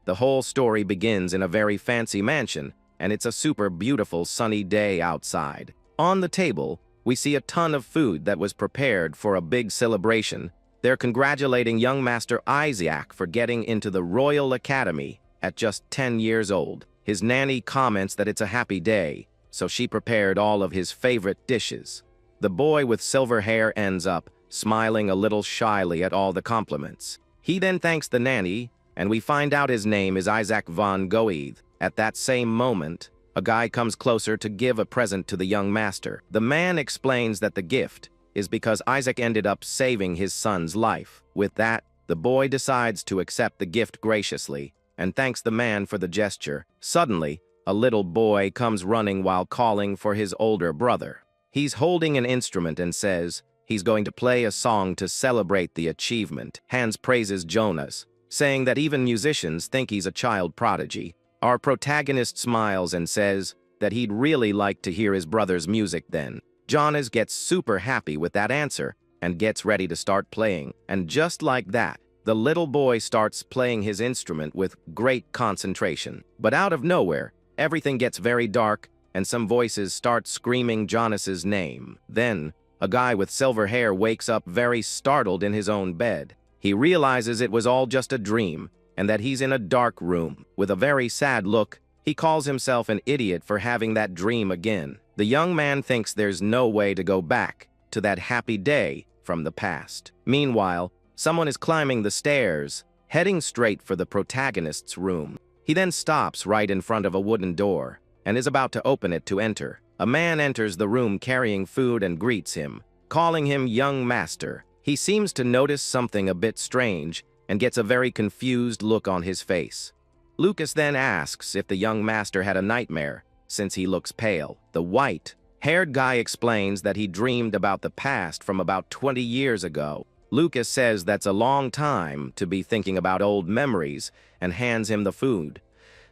The whole story begins in a very fancy mansion, and it's a super beautiful sunny day outside. On the table, we see a ton of food that was prepared for a big celebration. They're congratulating young Master Isaac for getting into the Royal Academy at just 10 years old. His nanny comments that it's a happy day, so she prepared all of his favorite dishes. The boy with silver hair ends up smiling a little shyly at all the compliments. He then thanks the nanny, and we find out his name is Isaac von Goethe. At that same moment, a guy comes closer to give a present to the young master. The man explains that the gift is because Isaac ended up saving his son's life. With that, the boy decides to accept the gift graciously and thanks the man for the gesture. Suddenly, a little boy comes running while calling for his older brother. He's holding an instrument and says he's going to play a song to celebrate the achievement. Hans praises Jonas, saying that even musicians think he's a child prodigy. Our protagonist smiles and says that he'd really like to hear his brother's music then. Jonas gets super happy with that answer and gets ready to start playing. And just like that, the little boy starts playing his instrument with great concentration. But out of nowhere, everything gets very dark and some voices start screaming Jonas's name. Then, a guy with silver hair wakes up very startled in his own bed. He realizes it was all just a dream and that he's in a dark room. With a very sad look, he calls himself an idiot for having that dream again. The young man thinks there's no way to go back to that happy day from the past. Meanwhile, someone is climbing the stairs, heading straight for the protagonist's room. He then stops right in front of a wooden door and is about to open it to enter. A man enters the room carrying food and greets him, calling him young master. He seems to notice something a bit strange and gets a very confused look on his face. Lucas then asks if the young master had a nightmare, since he looks pale. The white-haired guy explains that he dreamed about the past from about 20 years ago. Lucas says that's a long time to be thinking about old memories and hands him the food.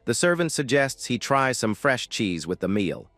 The servant suggests he try some fresh cheese with the meal,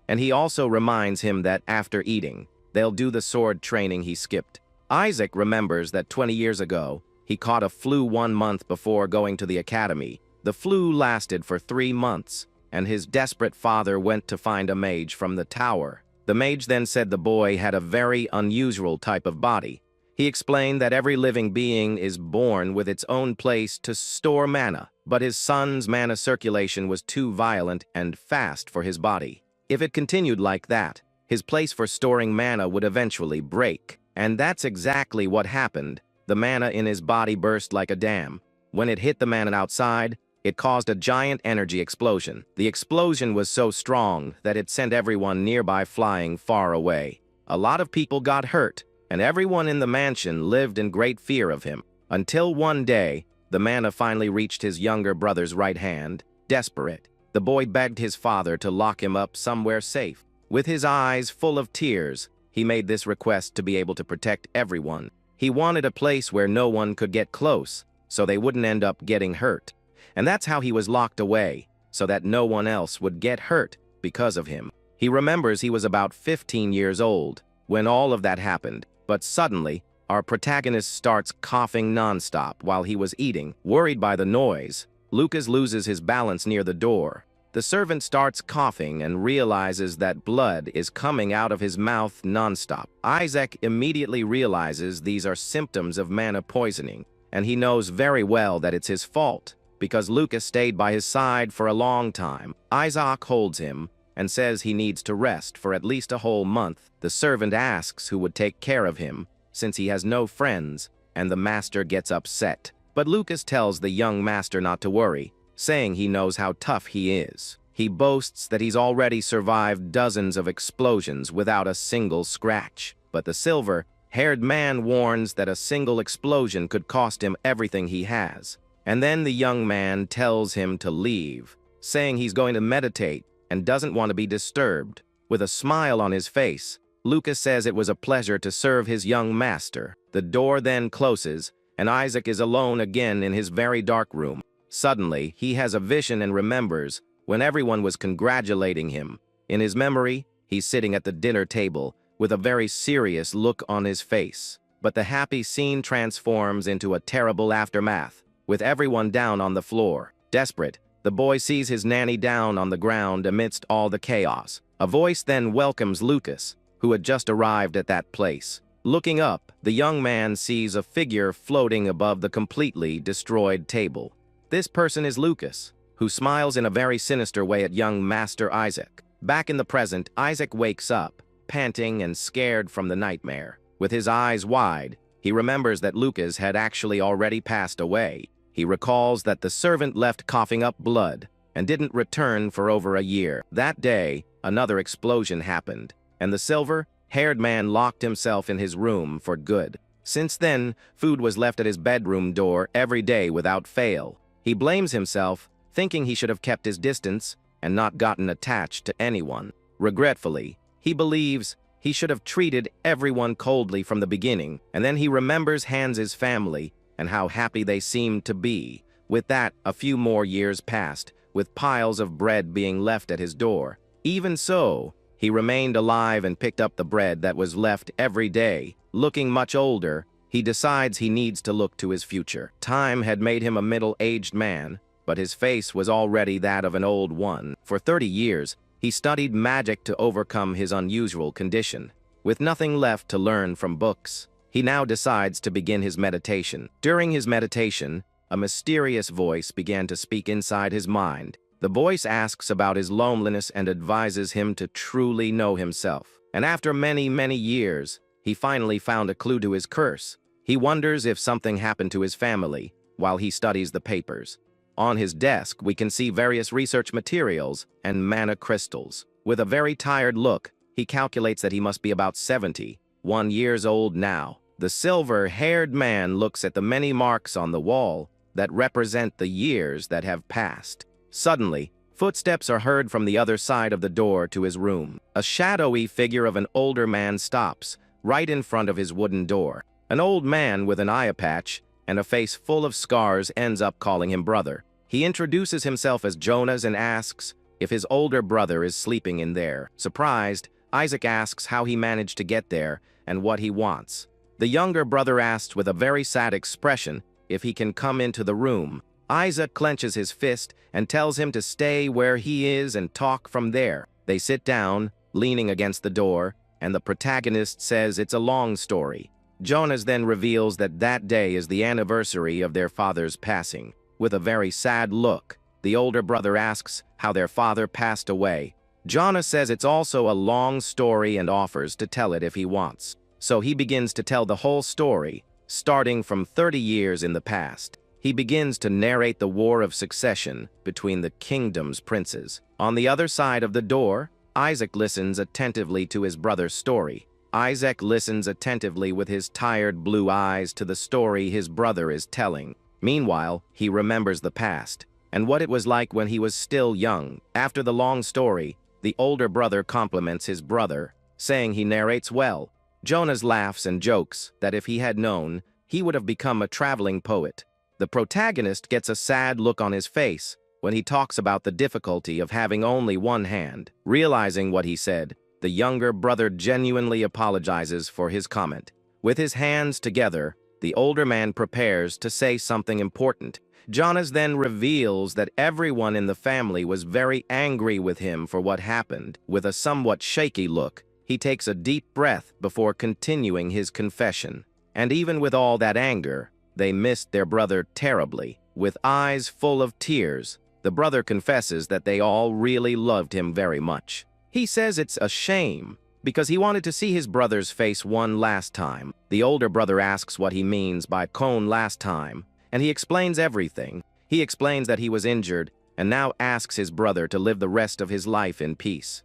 and he also reminds him that after eating, they'll do the sword training he skipped. Isaac remembers that 20 years ago, he caught a flu 1 month before going to the academy. The flu lasted for 3 months, and his desperate father went to find a mage from the tower. The mage then said the boy had a very unusual type of body. He explained that every living being is born with its own place to store mana, but his son's mana circulation was too violent and fast for his body. If it continued like that, his place for storing mana would eventually break. And that's exactly what happened. The mana in his body burst like a dam. When it hit the mana outside, it caused a giant energy explosion. The explosion was so strong that it sent everyone nearby flying far away. A lot of people got hurt, and everyone in the mansion lived in great fear of him. Until one day, the mana finally reached his younger brother's right hand. Desperate, the boy begged his father to lock him up somewhere safe. With his eyes full of tears, he made this request to be able to protect everyone. He wanted a place where no one could get close, so they wouldn't end up getting hurt. And that's how he was locked away, so that no one else would get hurt because of him. He remembers he was about 15 years old when all of that happened, but suddenly, our protagonist starts coughing nonstop while he was eating. Worried by the noise, Lucas loses his balance near the door. The servant starts coughing and realizes that blood is coming out of his mouth nonstop. Isaac immediately realizes these are symptoms of mana poisoning, and he knows very well that it's his fault, because Lucas stayed by his side for a long time. Isaac holds him and says he needs to rest for at least a whole month. The servant asks who would take care of him, since he has no friends, and the master gets upset. But Lucas tells the young master not to worry, saying he knows how tough he is. He boasts that he's already survived dozens of explosions without a single scratch. But the silver-haired man warns that a single explosion could cost him everything he has. And then the young man tells him to leave, saying he's going to meditate and doesn't want to be disturbed. With a smile on his face, Lucas says it was a pleasure to serve his young master. The door then closes, and Isaac is alone again in his very dark room. Suddenly, he has a vision and remembers when everyone was congratulating him. In his memory, he's sitting at the dinner table with a very serious look on his face. But the happy scene transforms into a terrible aftermath, with everyone down on the floor. Desperate, the boy sees his nanny down on the ground amidst all the chaos. A voice then welcomes Lucas, who had just arrived at that place. Looking up, the young man sees a figure floating above the completely destroyed table. This person is Lucas, who smiles in a very sinister way at young Master Isaac. Back in the present, Isaac wakes up, panting and scared from the nightmare. With his eyes wide, he remembers that Lucas had actually already passed away. He recalls that the servant left coughing up blood and didn't return for over a year. That day, another explosion happened, and the silver-haired man locked himself in his room for good. Since then, food was left at his bedroom door every day without fail. He blames himself, thinking he should have kept his distance and not gotten attached to anyone. Regretfully, he believes he should have treated everyone coldly from the beginning, and then he remembers Hans's family and how happy they seemed to be. With that, a few more years passed, with piles of bread being left at his door. Even so, he remained alive and picked up the bread that was left every day. Looking much older, he decides he needs to look to his future. Time had made him a middle-aged man, but his face was already that of an old one. For 30 years, he studied magic to overcome his unusual condition. With nothing left to learn from books, he now decides to begin his meditation. During his meditation, a mysterious voice began to speak inside his mind. The voice asks about his loneliness and advises him to truly know himself. And after many, many years, he finally found a clue to his curse. He wonders if something happened to his family while he studies the papers. On his desk, we can see various research materials and mana crystals. With a very tired look, he calculates that he must be about 71 years old now. The silver-haired man looks at the many marks on the wall that represent the years that have passed. Suddenly, footsteps are heard from the other side of the door to his room. A shadowy figure of an older man stops right in front of his wooden door. An old man with an eye patch and a face full of scars ends up calling him brother. He introduces himself as Jonas and asks if his older brother is sleeping in there. Surprised, Isaac asks how he managed to get there and what he wants. The younger brother asks with a very sad expression if he can come into the room. Isaac clenches his fist and tells him to stay where he is and talk from there. They sit down, leaning against the door, and the protagonist says it's a long story. Jonas then reveals that that day is the anniversary of their father's passing. With a very sad look, the older brother asks how their father passed away. Jonas says it's also a long story and offers to tell it if he wants. So he begins to tell the whole story, starting from 30 years in the past. He begins to narrate the war of succession between the kingdom's princes. On the other side of the door, Isaac listens attentively to his brother's story. Isaac listens attentively with his tired blue eyes to the story his brother is telling. Meanwhile, he remembers the past and what it was like when he was still young. After the long story, the older brother compliments his brother, saying he narrates well. Jonas laughs and jokes that if he had known, he would have become a traveling poet. The protagonist gets a sad look on his face when he talks about the difficulty of having only one hand. Realizing what he said, the younger brother genuinely apologizes for his comment. With his hands together, the older man prepares to say something important. Jonas then reveals that everyone in the family was very angry with him for what happened. With a somewhat shaky look, he takes a deep breath before continuing his confession. And even with all that anger, they missed their brother terribly. With eyes full of tears, the brother confesses that they all really loved him very much. He says it's a shame because he wanted to see his brother's face one last time. The older brother asks what he means by "cone last time," and he explains everything. He explains that he was injured and now asks his brother to live the rest of his life in peace.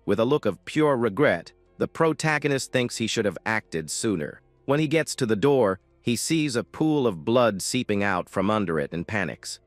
With a look of pure regret, the protagonist thinks he should have acted sooner. When he gets to the door, he sees a pool of blood seeping out from under it and panics.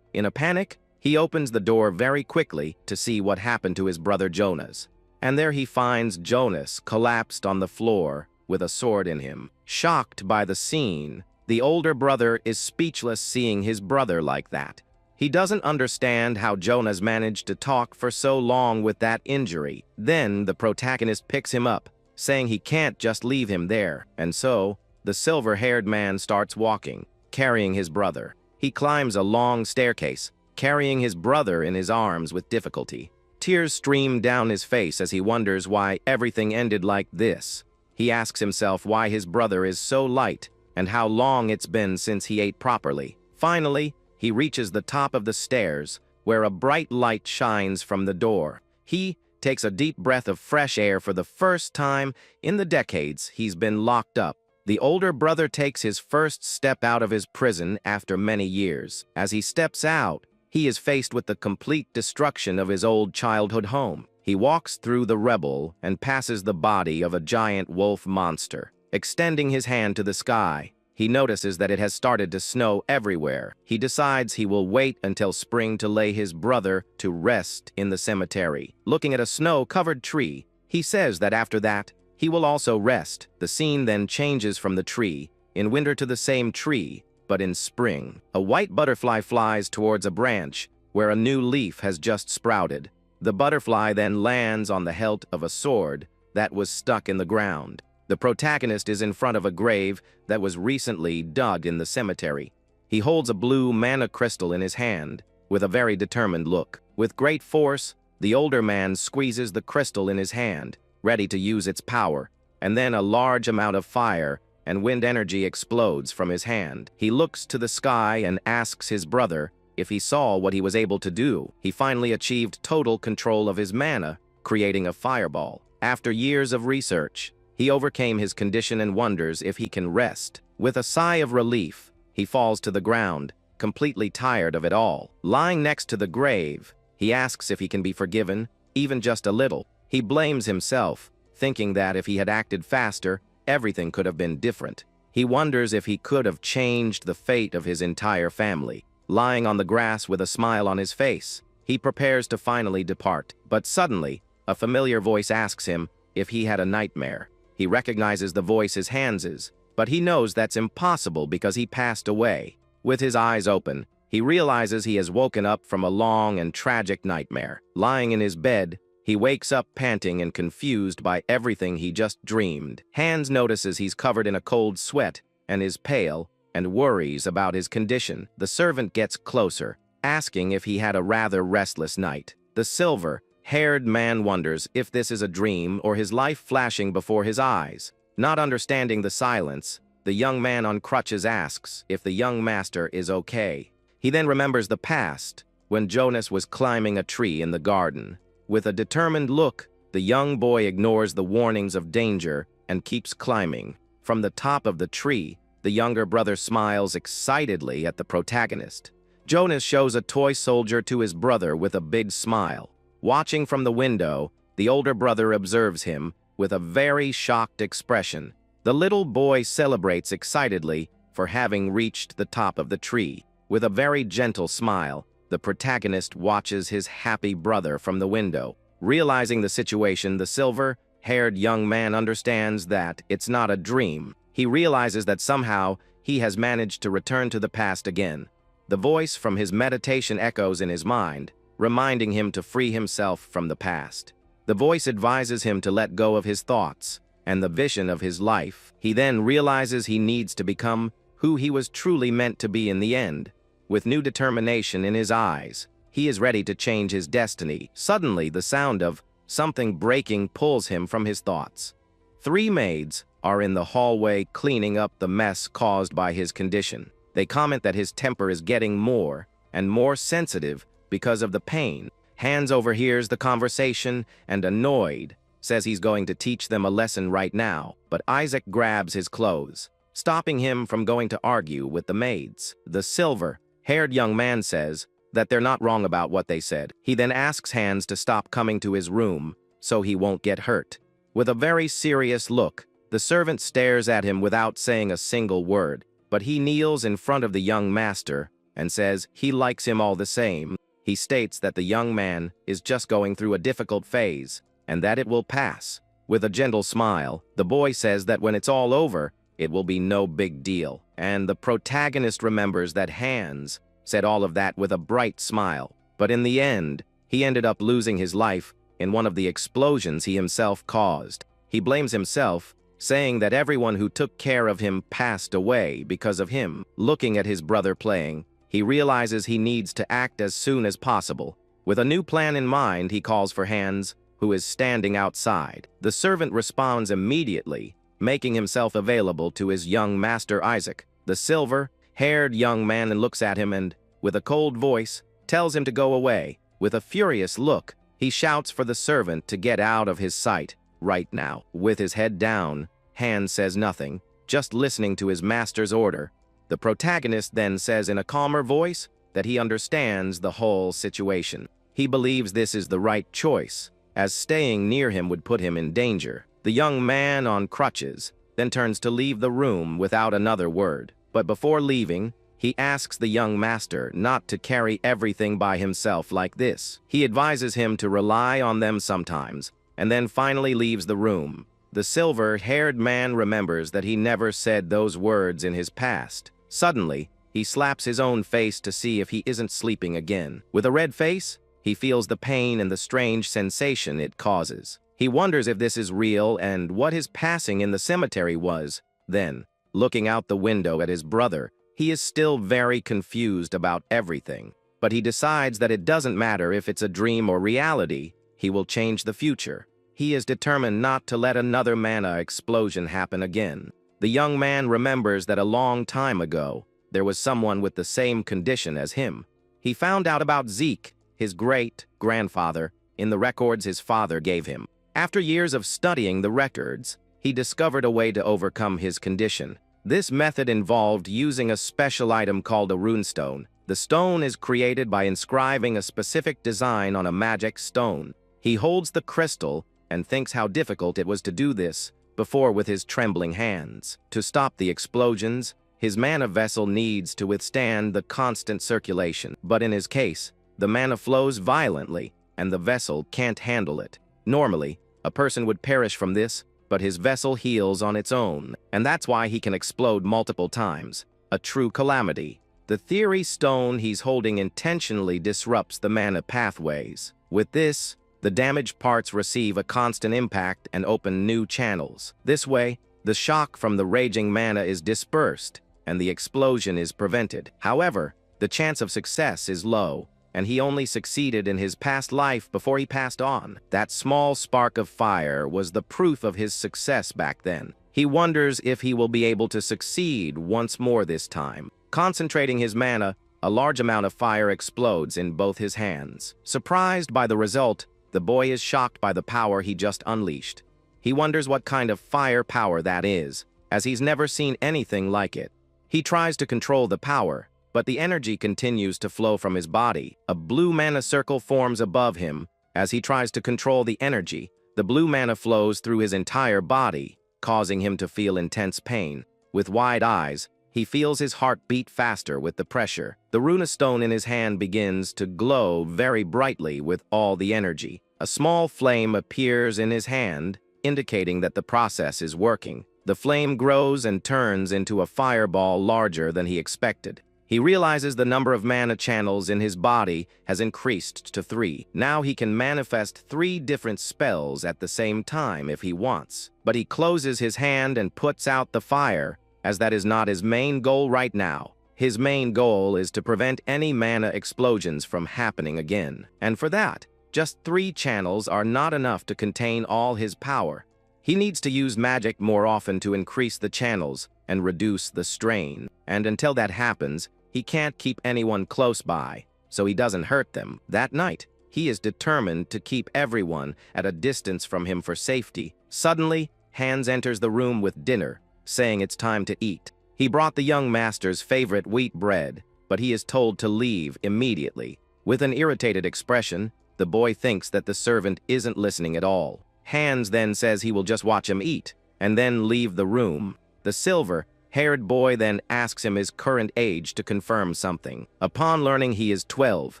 In a panic, he opens the door very quickly to see what happened to his brother Jonas. And there he finds Jonas collapsed on the floor with a sword in him. Shocked by the scene, the older brother is speechless seeing his brother like that. He doesn't understand how Jonas managed to talk for so long with that injury. Then the protagonist picks him up, saying he can't just leave him there. And so, the silver-haired man starts walking, carrying his brother. He climbs a long staircase, carrying his brother in his arms with difficulty. Tears stream down his face as he wonders why everything ended like this. He asks himself why his brother is so light and how long it's been since he ate properly. Finally, he reaches the top of the stairs, where a bright light shines from the door. He takes a deep breath of fresh air for the first time in the decades he's been locked up. The older brother takes his first step out of his prison after many years. As he steps out, he is faced with the complete destruction of his old childhood home. He walks through the rubble and passes the body of a giant wolf monster. Extending his hand to the sky, he notices that it has started to snow everywhere. He decides he will wait until spring to lay his brother to rest in the cemetery. Looking at a snow-covered tree, he says that after that, he will also rest. The scene then changes from the tree, in winter to the same tree, but in spring. A white butterfly flies towards a branch where a new leaf has just sprouted. The butterfly then lands on the hilt of a sword that was stuck in the ground. The protagonist is in front of a grave that was recently dug in the cemetery. He holds a blue mana crystal in his hand, with a very determined look. With great force, the older man squeezes the crystal in his hand, ready to use its power, and then a large amount of fire and wind energy explodes from his hand. He looks to the sky and asks his brother if he saw what he was able to do. He finally achieved total control of his mana, creating a fireball. After years of research, he overcame his condition and wonders if he can rest. With a sigh of relief, he falls to the ground, completely tired of it all. Lying next to the grave, he asks if he can be forgiven, even just a little. He blames himself, thinking that if he had acted faster, everything could have been different. He wonders if he could have changed the fate of his entire family. Lying on the grass with a smile on his face, he prepares to finally depart. But suddenly, a familiar voice asks him if he had a nightmare. He recognizes the voice as Hans's, but he knows that's impossible because he passed away. With his eyes open, he realizes he has woken up from a long and tragic nightmare. Lying in his bed, he wakes up panting and confused by everything he just dreamed. Hans notices he's covered in a cold sweat and is pale and worries about his condition. The servant gets closer, asking if he had a rather restless night. The silver-haired man wonders if this is a dream or his life flashing before his eyes. Not understanding the silence, the young man on crutches asks if the young master is okay. He then remembers the past, when Jonas was climbing a tree in the garden. With a determined look, the young boy ignores the warnings of danger and keeps climbing. From the top of the tree, the younger brother smiles excitedly at the protagonist. Jonas shows a toy soldier to his brother with a big smile. Watching from the window, the older brother observes him with a very shocked expression. The little boy celebrates excitedly for having reached the top of the tree. With a very gentle smile, the protagonist watches his happy brother from the window. Realizing the situation, the silver-haired young man understands that it's not a dream. He realizes that somehow he has managed to return to the past again. The voice from his meditation echoes in his mind, reminding him to free himself from the past. The voice advises him to let go of his thoughts and the vision of his life. He then realizes he needs to become who he was truly meant to be in the end. With new determination in his eyes, he is ready to change his destiny. Suddenly, the sound of something breaking pulls him from his thoughts. 3 maids are in the hallway cleaning up the mess caused by his condition. They comment that his temper is getting more and more sensitive because of the pain. Hans overhears the conversation and, annoyed, says he's going to teach them a lesson right now, but Isaac grabs his clothes, stopping him from going to argue with the maids. The silver-haired young man says that they're not wrong about what they said. He then asks Hans to stop coming to his room so he won't get hurt. With a very serious look, the servant stares at him without saying a single word, but he kneels in front of the young master and says he likes him all the same. He states that the young man is just going through a difficult phase and that it will pass. With a gentle smile, the boy says that when it's all over, it will be no big deal. And the protagonist remembers that Hans said all of that with a bright smile. But in the end, he ended up losing his life in one of the explosions he himself caused. He blames himself, saying that everyone who took care of him passed away because of him. Looking at his brother playing, He realizes he needs to act as soon as possible. With a new plan in mind, he calls for Hans, who is standing outside. The servant responds immediately, making himself available to his young master Isaac. The silver-haired young man looks at him and, with a cold voice, tells him to go away. With a furious look, he shouts for the servant to get out of his sight right now. With his head down, Hans says nothing, just listening to his master's order. The protagonist then says in a calmer voice that he understands the whole situation. He believes this is the right choice, as staying near him would put him in danger. The young man on crutches then turns to leave the room without another word. But before leaving, he asks the young master not to carry everything by himself like this. He advises him to rely on them sometimes, and then finally leaves the room. The silver-haired man remembers that he never said those words in his past. Suddenly, he slaps his own face to see if he isn't sleeping again. With a red face, he feels the pain and the strange sensation it causes. He wonders if this is real and what his passing in the cemetery was. Then, looking out the window at his brother, he is still very confused about everything. But he decides that it doesn't matter if it's a dream or reality, he will change the future. He is determined not to let another mana explosion happen again. The young man remembers that a long time ago, there was someone with the same condition as him. He found out about Zeke, his great-grandfather, in the records his father gave him. After years of studying the records, he discovered a way to overcome his condition. This method involved using a special item called a runestone. The stone is created by inscribing a specific design on a magic stone. He holds the crystal and thinks how difficult it was to do this before with his trembling hands. To stop the explosions, his mana vessel needs to withstand the constant circulation. But in his case, the mana flows violently, and the vessel can't handle it. Normally, a person would perish from this, but his vessel heals on its own, and that's why he can explode multiple times. A true calamity. The theory stone he's holding intentionally disrupts the mana pathways. With this, the damaged parts receive a constant impact and open new channels. This way, the shock from the raging mana is dispersed, and the explosion is prevented. However, the chance of success is low, and he only succeeded in his past life before he passed on. That small spark of fire was the proof of his success back then. He wonders if he will be able to succeed once more this time. Concentrating his mana, a large amount of fire explodes in both his hands. Surprised by the result, the boy is shocked by the power he just unleashed. He wonders what kind of fire power that is, as he's never seen anything like it. He tries to control the power, but the energy continues to flow from his body. A blue mana circle forms above him. As he tries to control the energy, the blue mana flows through his entire body, causing him to feel intense pain. With wide eyes, he feels his heart beat faster with the pressure. The runestone in his hand begins to glow very brightly with all the energy. A small flame appears in his hand, indicating that the process is working. The flame grows and turns into a fireball larger than he expected. He realizes the number of mana channels in his body has increased to 3. Now he can manifest 3 different spells at the same time if he wants. But he closes his hand and puts out the fire, as that is not his main goal right now. His main goal is to prevent any mana explosions from happening again. And for that, just 3 channels are not enough to contain all his power. He needs to use magic more often to increase the channels and reduce the strain. And until that happens, he can't keep anyone close by, so he doesn't hurt them. That night, he is determined to keep everyone at a distance from him for safety. Suddenly, Hans enters the room with dinner, saying it's time to eat. He brought the young master's favorite wheat bread, but he is told to leave immediately. With an irritated expression, the boy thinks that the servant isn't listening at all. Hans then says he will just watch him eat, and then leave the room. The silver-haired boy then asks him his current age to confirm something. Upon learning he is 12,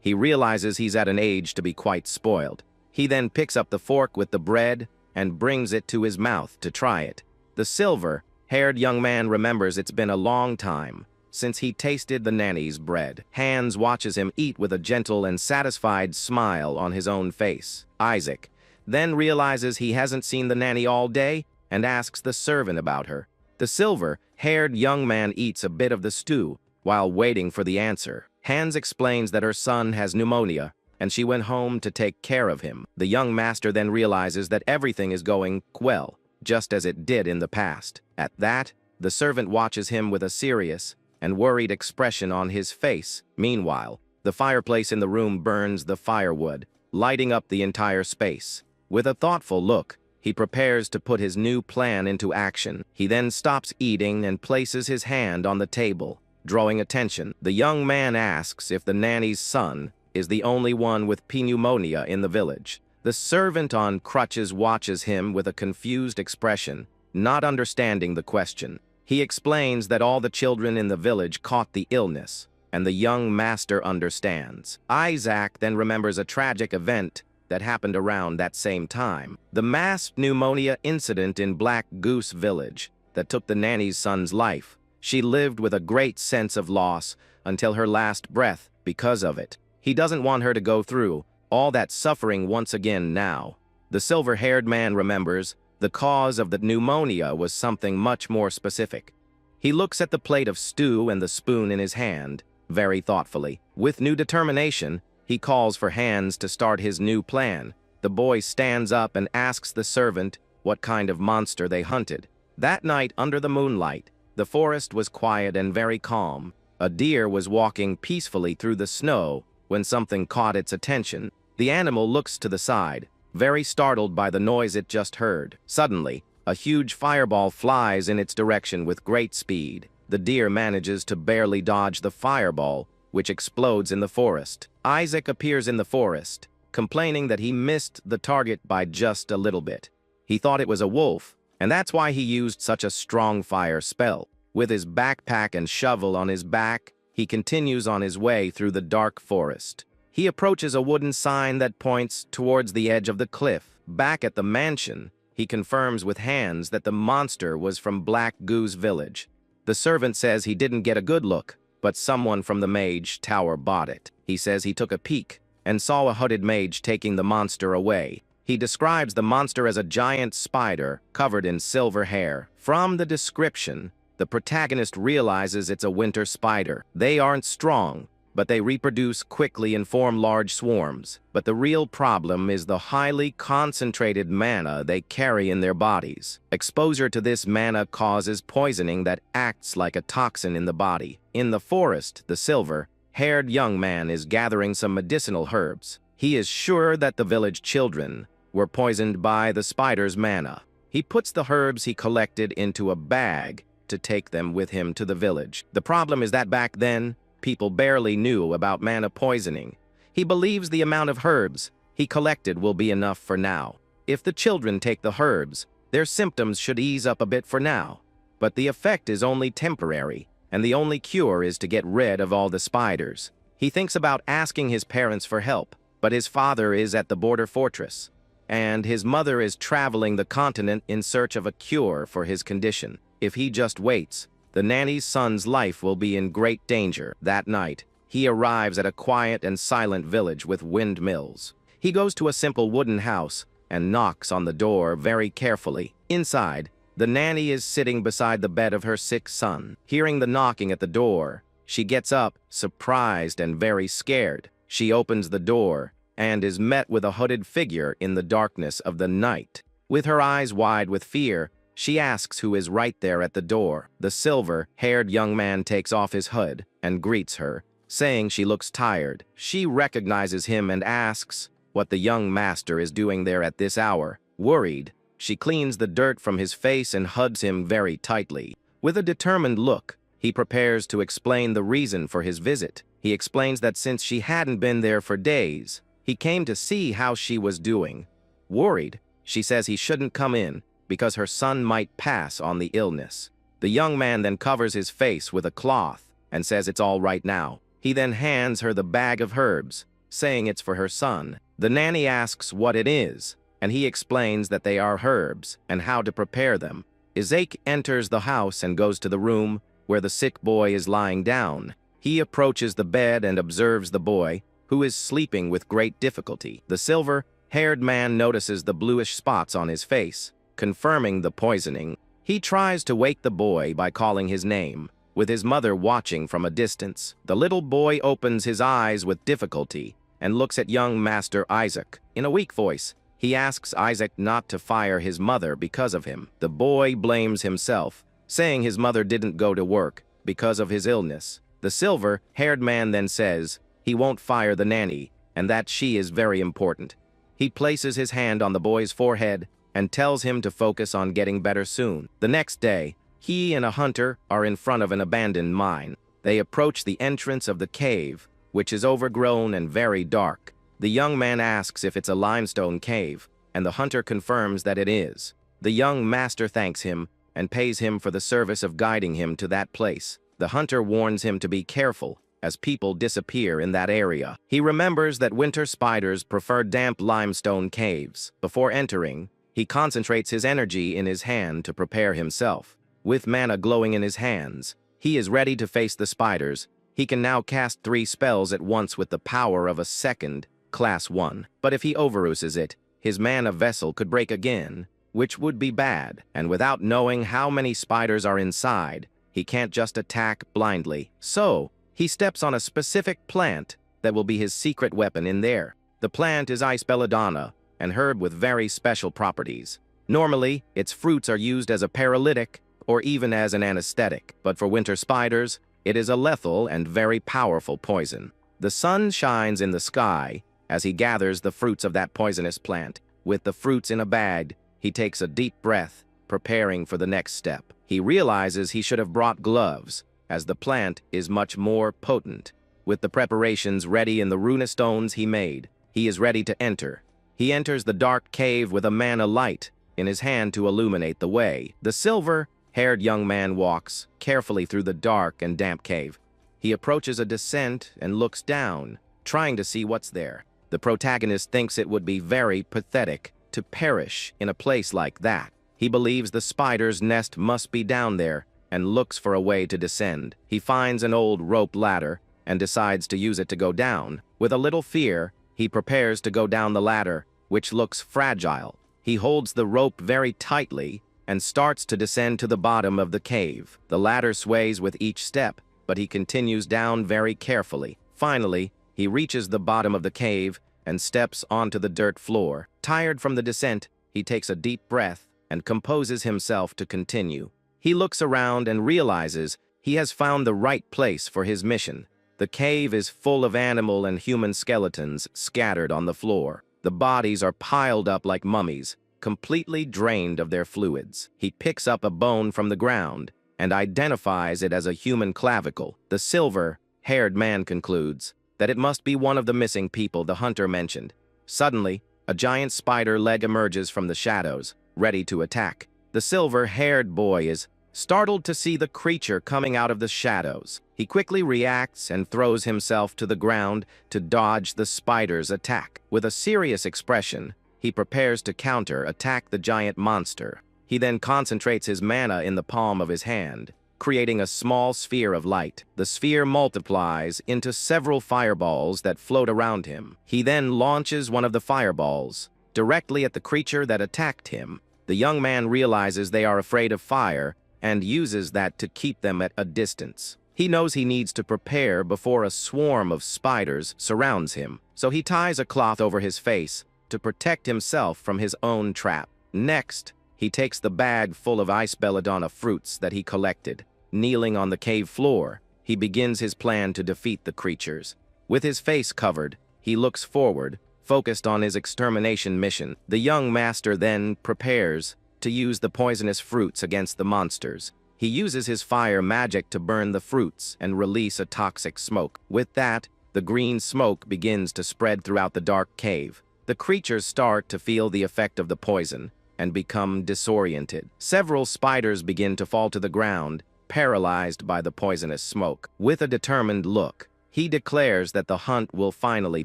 he realizes he's at an age to be quite spoiled. He then picks up the fork with the bread and brings it to his mouth to try it. The silver-haired young man remembers it's been a long time since he tasted the nanny's bread. Hans watches him eat with a gentle and satisfied smile on his own face. Isaac then realizes he hasn't seen the nanny all day and asks the servant about her. The silver-haired young man eats a bit of the stew, while waiting for the answer. Hans explains that her son has pneumonia, and she went home to take care of him. The young master then realizes that everything is going well, just as it did in the past. At that, the servant watches him with a serious and worried expression on his face. Meanwhile, the fireplace in the room burns the firewood, lighting up the entire space. With a thoughtful look, he prepares to put his new plan into action. He then stops eating and places his hand on the table, drawing attention. The young man asks if the nanny's son is the only one with pneumonia in the village. The servant on crutches watches him with a confused expression, not understanding the question. He explains that all the children in the village caught the illness, and the young master understands. Isaac then remembers a tragic event that happened around that same time. The mass pneumonia incident in Black Goose Village that took the nanny's son's life. She lived with a great sense of loss until her last breath because of it. He doesn't want her to go through all that suffering once again now. The silver-haired man remembers the cause of the pneumonia was something much more specific. He looks at the plate of stew and the spoon in his hand very thoughtfully. With new determination, he calls for Hans to start his new plan. The boy stands up and asks the servant what kind of monster they hunted. That night, under the moonlight, the forest was quiet and very calm. A deer was walking peacefully through the snow when something caught its attention. The animal looks to the side, very startled by the noise it just heard. Suddenly, a huge fireball flies in its direction with great speed. The deer manages to barely dodge the fireball, which explodes in the forest. Isaac appears in the forest, complaining that he missed the target by just a little bit. He thought it was a wolf, and that's why he used such a strong fire spell. With his backpack and shovel on his back, he continues on his way through the dark forest. He approaches a wooden sign that points towards the edge of the cliff. Back at the mansion, he confirms with Hans that the monster was from Black Goose Village. The servant says he didn't get a good look, but someone from the mage tower bought it. He says he took a peek and saw a hooded mage taking the monster away. He describes the monster as a giant spider covered in silver hair. From the description, the protagonist realizes it's a winter spider. They aren't strong, but they reproduce quickly and form large swarms. But the real problem is the highly concentrated mana they carry in their bodies. Exposure to this mana causes poisoning that acts like a toxin in the body. In the forest, the silver-haired young man is gathering some medicinal herbs. He is sure that the village children were poisoned by the spider's mana. He puts the herbs he collected into a bag to take them with him to the village. The problem is that back then, people barely knew about mana poisoning. He believes the amount of herbs he collected will be enough for now. If the children take the herbs, their symptoms should ease up a bit for now. But the effect is only temporary, and the only cure is to get rid of all the spiders. He thinks about asking his parents for help, but his father is at the border fortress, and his mother is traveling the continent in search of a cure for his condition. If he just waits, the nanny's son's life will be in great danger. That night, he arrives at a quiet and silent village with windmills. He goes to a simple wooden house and knocks on the door very carefully. Inside, the nanny is sitting beside the bed of her sick son. Hearing the knocking at the door, she gets up, surprised and very scared. She opens the door and is met with a hooded figure in the darkness of the night. With her eyes wide with fear, she asks who is right there at the door. The silver-haired young man takes off his hood and greets her, saying she looks tired. She recognizes him and asks what the young master is doing there at this hour. Worried, she cleans the dirt from his face and hugs him very tightly. With a determined look, he prepares to explain the reason for his visit. He explains that since she hadn't been there for days, he came to see how she was doing. Worried, she says he shouldn't come in because her son might pass on the illness. The young man then covers his face with a cloth and says it's all right now. He then hands her the bag of herbs, saying it's for her son. The nanny asks what it is, and he explains that they are herbs and how to prepare them. Isaac enters the house and goes to the room where the sick boy is lying down. He approaches the bed and observes the boy, who is sleeping with great difficulty. The silver-haired man notices the bluish spots on his face, confirming the poisoning. He tries to wake the boy by calling his name, with his mother watching from a distance. The little boy opens his eyes with difficulty and looks at young Master Isaac. In a weak voice, he asks Isaac not to fire his mother because of him. The boy blames himself, saying his mother didn't go to work because of his illness. The silver-haired man then says he won't fire the nanny and that she is very important. He places his hand on the boy's forehead and tells him to focus on getting better soon. The next day, he and a hunter are in front of an abandoned mine. They approach the entrance of the cave, which is overgrown and very dark. The young man asks if it's a limestone cave, and the hunter confirms that it is. The young master thanks him and pays him for the service of guiding him to that place. The hunter warns him to be careful, as people disappear in that area. He remembers that winter spiders prefer damp limestone caves. Before entering, he concentrates his energy in his hand to prepare himself. With mana glowing in his hands, he is ready to face the spiders. He can now cast 3 spells at once with the power of a second, class 1. But if he overuses it, his mana vessel could break again, which would be bad. And without knowing how many spiders are inside, he can't just attack blindly. So, he steps on a specific plant that will be his secret weapon in there. The plant is ice belladonna, an herb with very special properties. Normally, its fruits are used as a paralytic or even as an anesthetic, but for winter spiders, it is a lethal and very powerful poison. The sun shines in the sky as he gathers the fruits of that poisonous plant. With the fruits in a bag, he takes a deep breath, preparing for the next step. He realizes he should have brought gloves, as the plant is much more potent. With the preparations ready in the runestones he made, he is ready to enter. He enters the dark cave with a mana light in his hand to illuminate the way. The silver-haired young man walks carefully through the dark and damp cave. He approaches a descent and looks down, trying to see what's there. The protagonist thinks it would be very pathetic to perish in a place like that. He believes the spider's nest must be down there and looks for a way to descend. He finds an old rope ladder and decides to use it to go down. With a little fear, he prepares to go down the ladder, which looks fragile. He holds the rope very tightly and starts to descend to the bottom of the cave. The ladder sways with each step, but he continues down very carefully. Finally, he reaches the bottom of the cave and steps onto the dirt floor. Tired from the descent, he takes a deep breath and composes himself to continue. He looks around and realizes he has found the right place for his mission. The cave is full of animal and human skeletons scattered on the floor. The bodies are piled up like mummies, completely drained of their fluids. He picks up a bone from the ground and identifies it as a human clavicle. The silver-haired man concludes that it must be one of the missing people the hunter mentioned. Suddenly, a giant spider leg emerges from the shadows, ready to attack. The silver-haired boy is startled to see the creature coming out of the shadows. He quickly reacts and throws himself to the ground to dodge the spider's attack. With a serious expression, he prepares to counter-attack the giant monster. He then concentrates his mana in the palm of his hand, creating a small sphere of light. The sphere multiplies into several fireballs that float around him. He then launches one of the fireballs directly at the creature that attacked him. The young man realizes they are afraid of fire and uses that to keep them at a distance. He knows he needs to prepare before a swarm of spiders surrounds him, so he ties a cloth over his face to protect himself from his own trap. Next, he takes the bag full of ice belladonna fruits that he collected. Kneeling on the cave floor, he begins his plan to defeat the creatures. With his face covered, he looks forward, focused on his extermination mission. The young master then prepares to use the poisonous fruits against the monsters. He uses his fire magic to burn the fruits and release a toxic smoke. With that, the green smoke begins to spread throughout the dark cave. The creatures start to feel the effect of the poison and become disoriented. Several spiders begin to fall to the ground, paralyzed by the poisonous smoke. With a determined look, he declares that the hunt will finally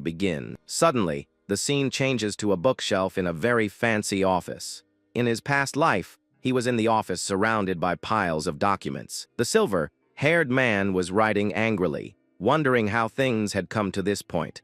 begin. Suddenly, the scene changes to a bookshelf in a very fancy office. In his past life, he was in the office surrounded by piles of documents. The silver-haired man was writing angrily, wondering how things had come to this point.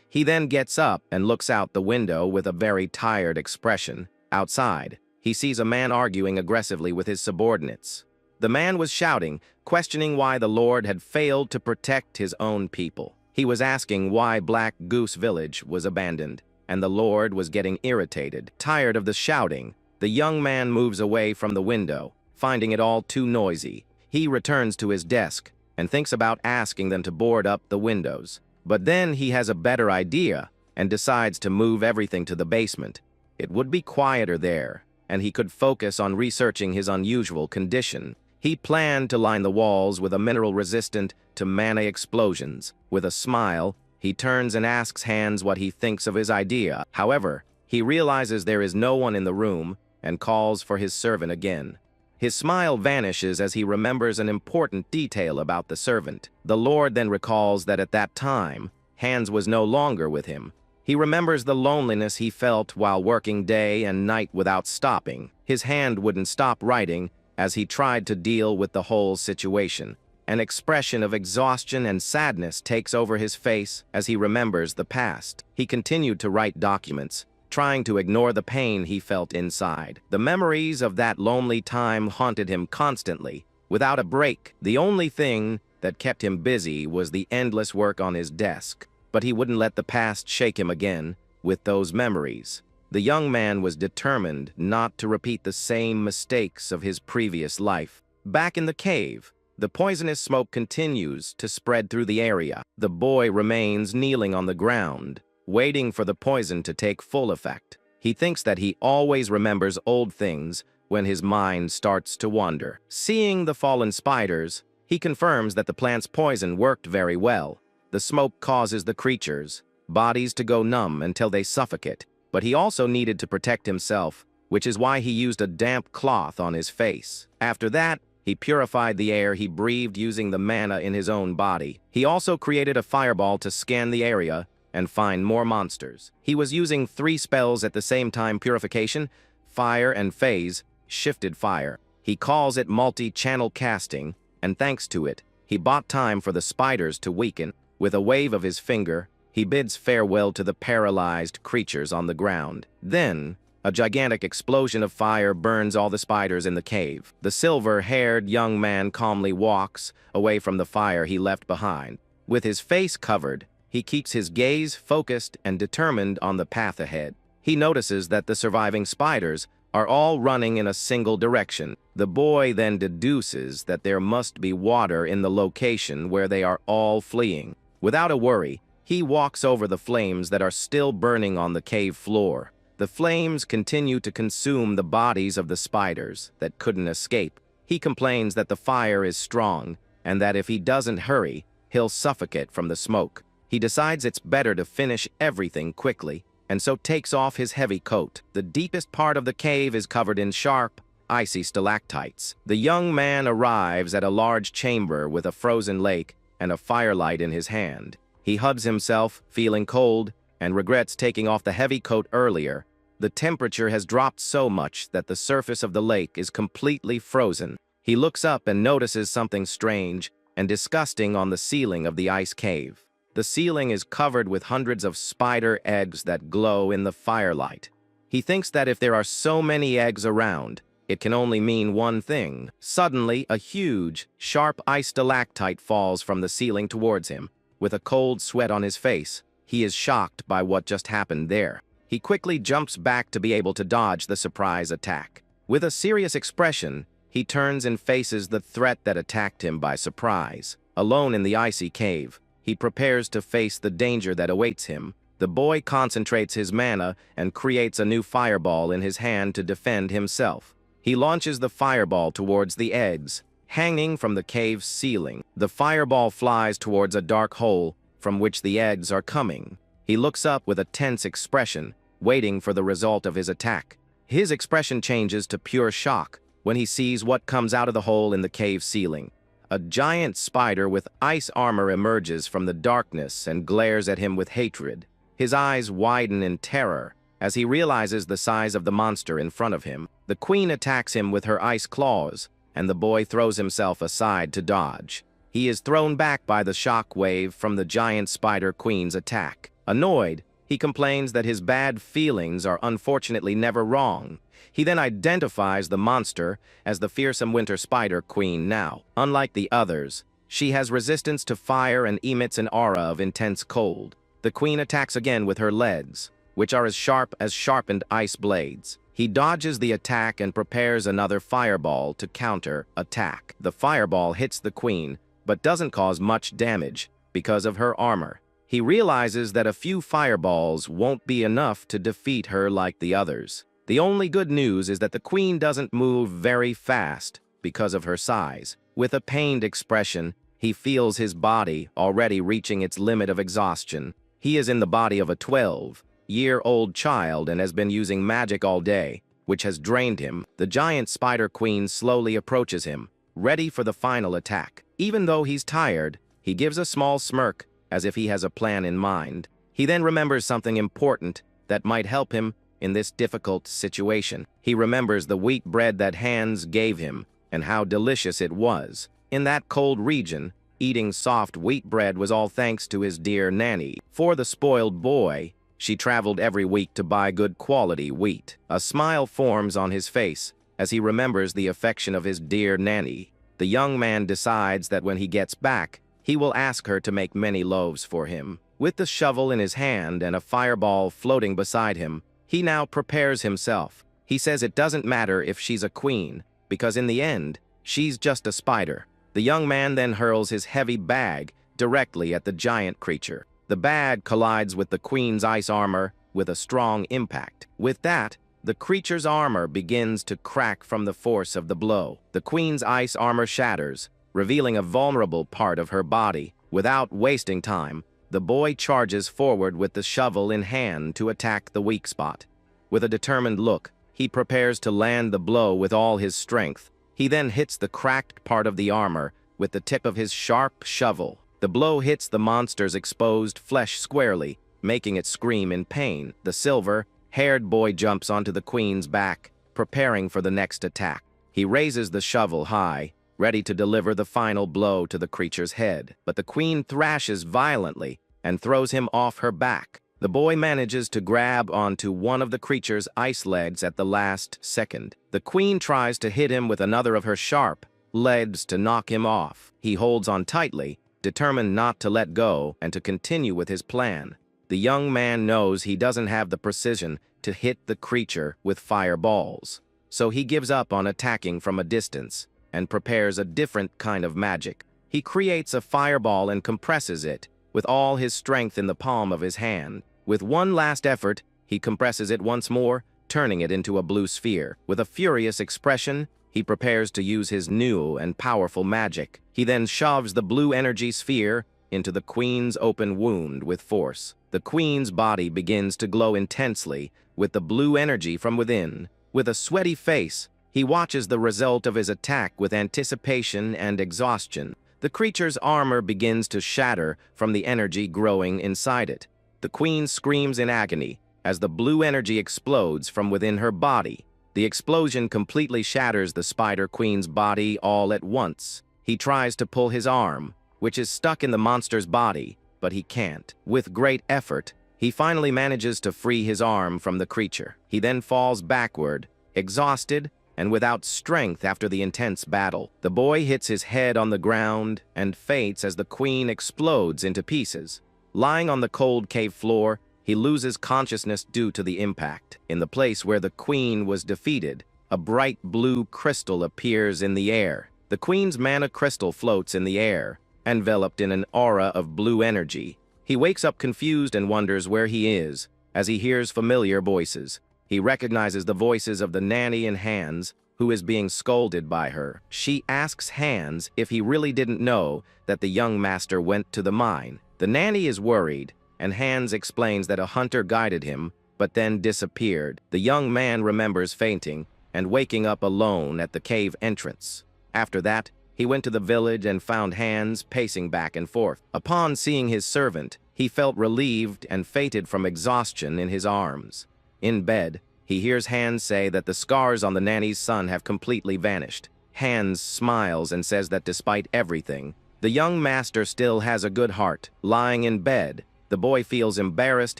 He then gets up and looks out the window with a very tired expression. Outside, he sees a man arguing aggressively with his subordinates. The man was shouting, questioning why the Lord had failed to protect his own people. He was asking why Black Goose Village was abandoned, and the Lord was getting irritated. Tired of the shouting, the young man moves away from the window, finding it all too noisy. He returns to his desk and thinks about asking them to board up the windows. But then he has a better idea and decides to move everything to the basement. It would be quieter there, and he could focus on researching his unusual condition. He planned to line the walls with a mineral resistant to mana explosions. With a smile, he turns and asks Hans what he thinks of his idea. However, he realizes there is no one in the room and calls for his servant again. His smile vanishes as he remembers an important detail about the servant. The Lord then recalls that at that time, Hans was no longer with him. He remembers the loneliness he felt while working day and night without stopping. His hand wouldn't stop writing as he tried to deal with the whole situation. An expression of exhaustion and sadness takes over his face as he remembers the past. He continued to write documents, trying to ignore the pain he felt inside. The memories of that lonely time haunted him constantly, without a break. The only thing that kept him busy was the endless work on his desk. But he wouldn't let the past shake him again with those memories. The young man was determined not to repeat the same mistakes of his previous life. Back in the cave, the poisonous smoke continues to spread through the area. The boy remains kneeling on the ground, waiting for the poison to take full effect. He thinks that he always remembers old things when his mind starts to wander. Seeing the fallen spiders, he confirms that the plant's poison worked very well. The smoke causes the creatures' bodies to go numb until they suffocate, but he also needed to protect himself, which is why he used a damp cloth on his face. After that, he purified the air he breathed using the mana in his own body. He also created a fireball to scan the area and find more monsters. He was using 3 spells at the same time: purification, fire, and phase, shifted fire. He calls it multi-channel casting, and thanks to it, he bought time for the spiders to weaken. With a wave of his finger, he bids farewell to the paralyzed creatures on the ground. Then, a gigantic explosion of fire burns all the spiders in the cave. The silver-haired young man calmly walks away from the fire he left behind. With his face covered, he keeps his gaze focused and determined on the path ahead. He notices that the surviving spiders are all running in a single direction. The boy then deduces that there must be water in the location where they are all fleeing. Without a worry, he walks over the flames that are still burning on the cave floor. The flames continue to consume the bodies of the spiders that couldn't escape. He complains that the fire is strong and that if he doesn't hurry, he'll suffocate from the smoke. He decides it's better to finish everything quickly, and so takes off his heavy coat. The deepest part of the cave is covered in sharp, icy stalactites. The young man arrives at a large chamber with a frozen lake and a firelight in his hand. He hugs himself, feeling cold, and regrets taking off the heavy coat earlier. The temperature has dropped so much that the surface of the lake is completely frozen. He looks up and notices something strange and disgusting on the ceiling of the ice cave. The ceiling is covered with hundreds of spider eggs that glow in the firelight. He thinks that if there are so many eggs around, it can only mean one thing. Suddenly, a huge, sharp ice stalactite falls from the ceiling towards him. With a cold sweat on his face, he is shocked by what just happened there. He quickly jumps back to be able to dodge the surprise attack. With a serious expression, he turns and faces the threat that attacked him by surprise. Alone in the icy cave, he prepares to face the danger that awaits him. The boy concentrates his mana and creates a new fireball in his hand to defend himself. He launches the fireball towards the eggs, hanging from the cave's ceiling. The fireball flies towards a dark hole from which the eggs are coming. He looks up with a tense expression, waiting for the result of his attack. His expression changes to pure shock when he sees what comes out of the hole in the cave ceiling. A giant spider with ice armor emerges from the darkness and glares at him with hatred. His eyes widen in terror as he realizes the size of the monster in front of him. The queen attacks him with her ice claws, and the boy throws himself aside to dodge. He is thrown back by the shock wave from the giant spider queen's attack. Annoyed, He complains that his bad feelings are unfortunately never wrong. He then identifies the monster as the fearsome winter spider queen now. Unlike the others, she has resistance to fire and emits an aura of intense cold. The queen attacks again with her legs, which are as sharp as sharpened ice blades. He dodges the attack and prepares another fireball to counter-attack. The fireball hits the queen, but doesn't cause much damage because of her armor. He realizes that a few fireballs won't be enough to defeat her like the others. The only good news is that the queen doesn't move very fast because of her size. With a pained expression, he feels his body already reaching its limit of exhaustion. He is in the body of a 12-year-old child and has been using magic all day, which has drained him. The giant spider queen slowly approaches him, ready for the final attack. Even though he's tired, he gives a small smirk as if he has a plan in mind. He then remembers something important that might help him in this difficult situation. He remembers the wheat bread that Hans gave him and how delicious it was. In that cold region, eating soft wheat bread was all thanks to his dear nanny. For the spoiled boy, she traveled every week to buy good quality wheat. A smile forms on his face as he remembers the affection of his dear nanny. The young man decides that when he gets back, he will ask her to make many loaves for him. With the shovel in his hand and a fireball floating beside him, he now prepares himself. He says it doesn't matter if she's a queen, because in the end, she's just a spider. The young man then hurls his heavy bag directly at the giant creature. The bag collides with the queen's ice armor with a strong impact. With that, the creature's armor begins to crack from the force of the blow. The queen's ice armor shatters, revealing a vulnerable part of her body. Without wasting time, the boy charges forward with the shovel in hand to attack the weak spot. With a determined look, he prepares to land the blow with all his strength. He then hits the cracked part of the armor with the tip of his sharp shovel. The blow hits the monster's exposed flesh squarely, making it scream in pain. The silver-haired boy jumps onto the queen's back, preparing for the next attack. He raises the shovel high, ready to deliver the final blow to the creature's head. But the queen thrashes violently and throws him off her back. The boy manages to grab onto one of the creature's ice legs at the last second. The queen tries to hit him with another of her sharp legs to knock him off. He holds on tightly, determined not to let go and to continue with his plan. The young man knows he doesn't have the precision to hit the creature with fireballs, so he gives up on attacking from a distance and prepares a different kind of magic. He creates a fireball and compresses it with all his strength in the palm of his hand. With one last effort, he compresses it once more, turning it into a blue sphere. With a furious expression, he prepares to use his new and powerful magic. He then shoves the blue energy sphere into the queen's open wound with force. The queen's body begins to glow intensely with the blue energy from within. With a sweaty face, he watches the result of his attack with anticipation and exhaustion. The creature's armor begins to shatter from the energy growing inside it. The queen screams in agony as the blue energy explodes from within her body. The explosion completely shatters the spider queen's body all at once. He tries to pull his arm, which is stuck in the monster's body, but he can't. With great effort, he finally manages to free his arm from the creature. He then falls backward, exhausted and without strength after the intense battle. The boy hits his head on the ground and faints as the queen explodes into pieces. Lying on the cold cave floor, he loses consciousness due to the impact. In the place where the queen was defeated, a bright blue crystal appears in the air. The queen's mana crystal floats in the air, enveloped in an aura of blue energy. He wakes up confused and wonders where he is, as he hears familiar voices. He recognizes the voices of the nanny and Hans, who is being scolded by her. She asks Hans if he really didn't know that the young master went to the mine. The nanny is worried, and Hans explains that a hunter guided him, but then disappeared. The young man remembers fainting and waking up alone at the cave entrance. After that, he went to the village and found Hans pacing back and forth. Upon seeing his servant, he felt relieved and fainted from exhaustion in his arms. In bed, he hears Hans say that the scars on the nanny's son have completely vanished. Hans smiles and says that despite everything, the young master still has a good heart. Lying in bed, The boy feels embarrassed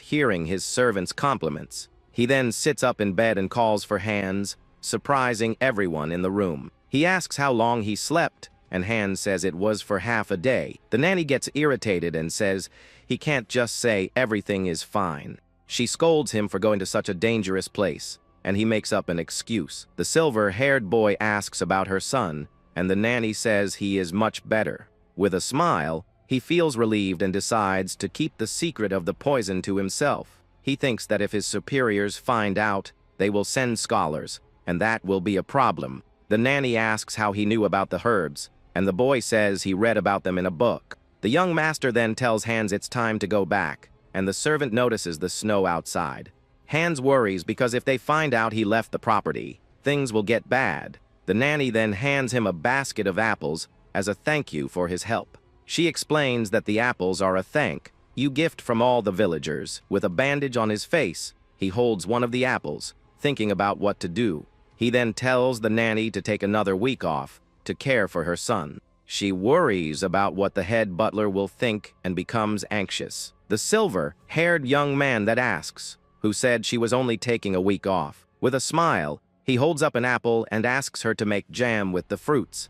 hearing his servant's compliments. He then sits up in bed and calls for Hans, surprising everyone in the room. He asks how long he slept, and Hans says it was for half a day. The nanny gets irritated and says he can't just say everything is fine. She scolds him for going to such a dangerous place, and he makes up an excuse. The silver-haired boy asks about her son, and the nanny says he is much better. With a smile, he feels relieved and decides to keep the secret of the poison to himself. He thinks that if his superiors find out, they will send scholars, and that will be a problem. The nanny asks how he knew about the herbs, and the boy says he read about them in a book. The young master then tells Hans it's time to go back, and the servant notices the snow outside. Hans worries because if they find out he left the property, things will get bad. The nanny then hands him a basket of apples as a thank you for his help. She explains that the apples are a thank you gift from all the villagers. With a bandage on his face, he holds one of the apples, thinking about what to do. He then tells the nanny to take another week off to care for her son. She worries about what the head butler will think and becomes anxious. The silver-haired young man that asks, who said she was only taking a week off. With a smile, he holds up an apple and asks her to make jam with the fruits.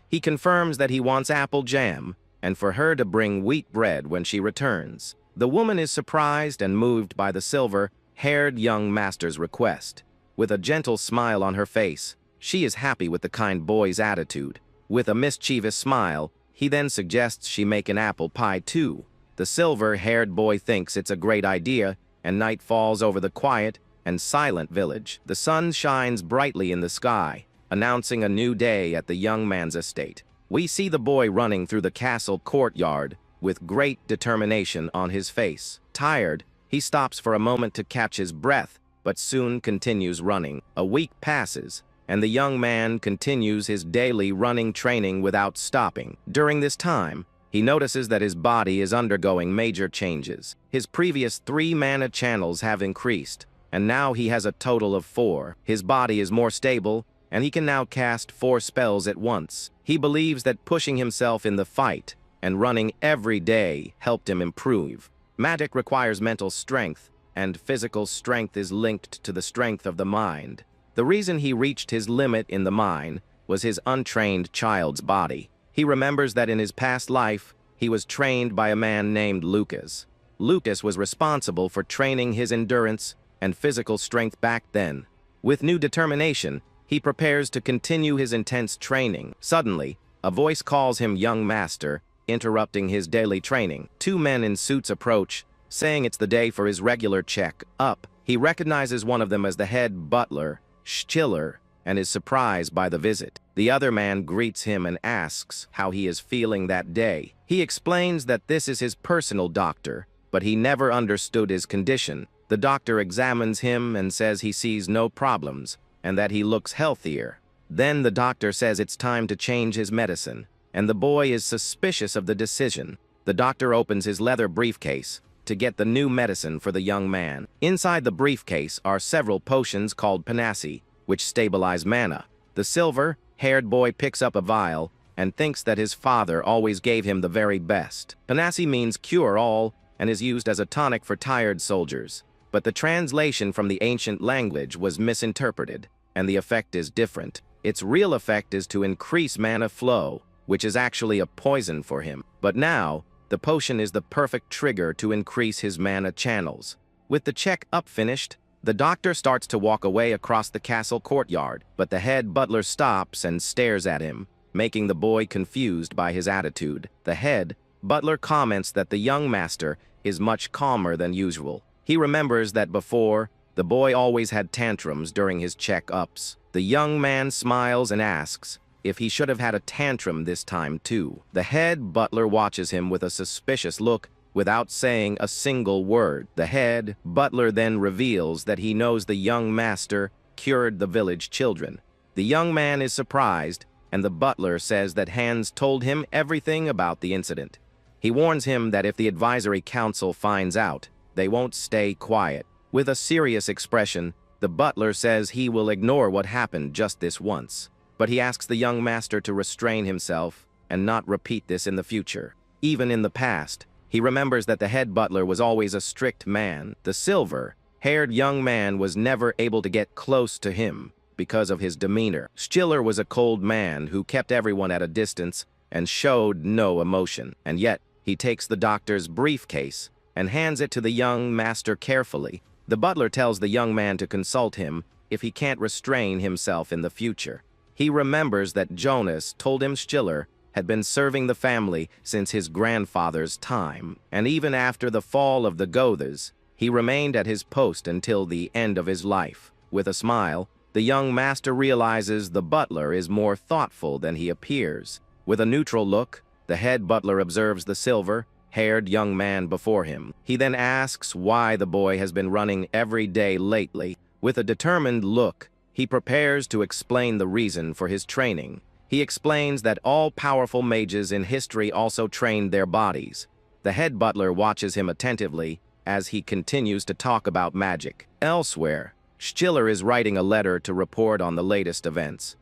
He confirms that he wants apple jam, and for her to bring wheat bread when she returns. The woman is surprised and moved by the silver-haired young master's request. With a gentle smile on her face, she is happy with the kind boy's attitude. With a mischievous smile, he then suggests she make an apple pie too. The silver-haired boy thinks it's a great idea, and night falls over the quiet and silent village. The sun shines brightly in the sky, announcing a new day at the young man's estate. We see the boy running through the castle courtyard with great determination on his face. Tired, he stops for a moment to catch his breath, but soon continues running. A week passes, and the young man continues his daily running training without stopping. During this time, he notices that his body is undergoing major changes. His previous 3 mana channels have increased, and now he has a total of 4. His body is more stable, and he can now cast 4 spells at once. He believes that pushing himself in the fight and running every day helped him improve. Magic requires mental strength, and physical strength is linked to the strength of the mind. The reason he reached his limit in the mine was his untrained child's body. He remembers that in his past life, he was trained by a man named Lucas. Lucas was responsible for training his endurance and physical strength back then. With new determination, he prepares to continue his intense training. Suddenly, a voice calls him young master, interrupting his daily training. 2 men in suits approach, saying it's the day for his regular check-up. He recognizes one of them as the head butler, Schiller, and is surprised by the visit. The other man greets him and asks how he is feeling that day. He explains that this is his personal doctor, but he never understood his condition. The doctor examines him and says he sees no problems, and that he looks healthier. Then the doctor says it's time to change his medicine, and the boy is suspicious of the decision. The doctor opens his leather briefcase to get the new medicine for the young man. Inside the briefcase are several potions called panacea, which stabilize mana. The silver-haired boy picks up a vial and thinks that his father always gave him the very best. Panacea means cure-all and is used as a tonic for tired soldiers. But the translation from the ancient language was misinterpreted, and the effect is different. Its real effect is to increase mana flow, which is actually a poison for him. But now, the potion is the perfect trigger to increase his mana channels. With the check-up finished, the doctor starts to walk away across the castle courtyard, but the head butler stops and stares at him, making the boy confused by his attitude. The head butler comments that the young master is much calmer than usual. He remembers that before, the boy always had tantrums during his check-ups. The young man smiles and asks if he should have had a tantrum this time too. The head butler watches him with a suspicious look without saying a single word. The head butler then reveals that he knows the young master cured the village children. The young man is surprised, and the butler says that Hans told him everything about the incident. He warns him that if the advisory council finds out, they won't stay quiet. With a serious expression, the butler says he will ignore what happened just this once. But he asks the young master to restrain himself and not repeat this in the future. Even in the past, He remembers that the head butler was always a strict man. The silver-haired young man was never able to get close to him because of his demeanor. Stiller was a cold man who kept everyone at a distance and showed no emotion. And yet, he takes the doctor's briefcase and hands it to the young master carefully. The butler tells the young man to consult him if he can't restrain himself in the future. He remembers that Jonas told him Stiller had been serving the family since his grandfather's time, and even after the fall of the Gothas, he remained at his post until the end of his life. With a smile, the young master realizes the butler is more thoughtful than he appears. With a neutral look, the head butler observes the silver-haired young man before him. He then asks why the boy has been running every day lately. With a determined look, he prepares to explain the reason for his training. He explains that all powerful mages in history also trained their bodies. The head butler watches him attentively as he continues to talk about magic. Elsewhere, Stiller is writing a letter to report on the latest events.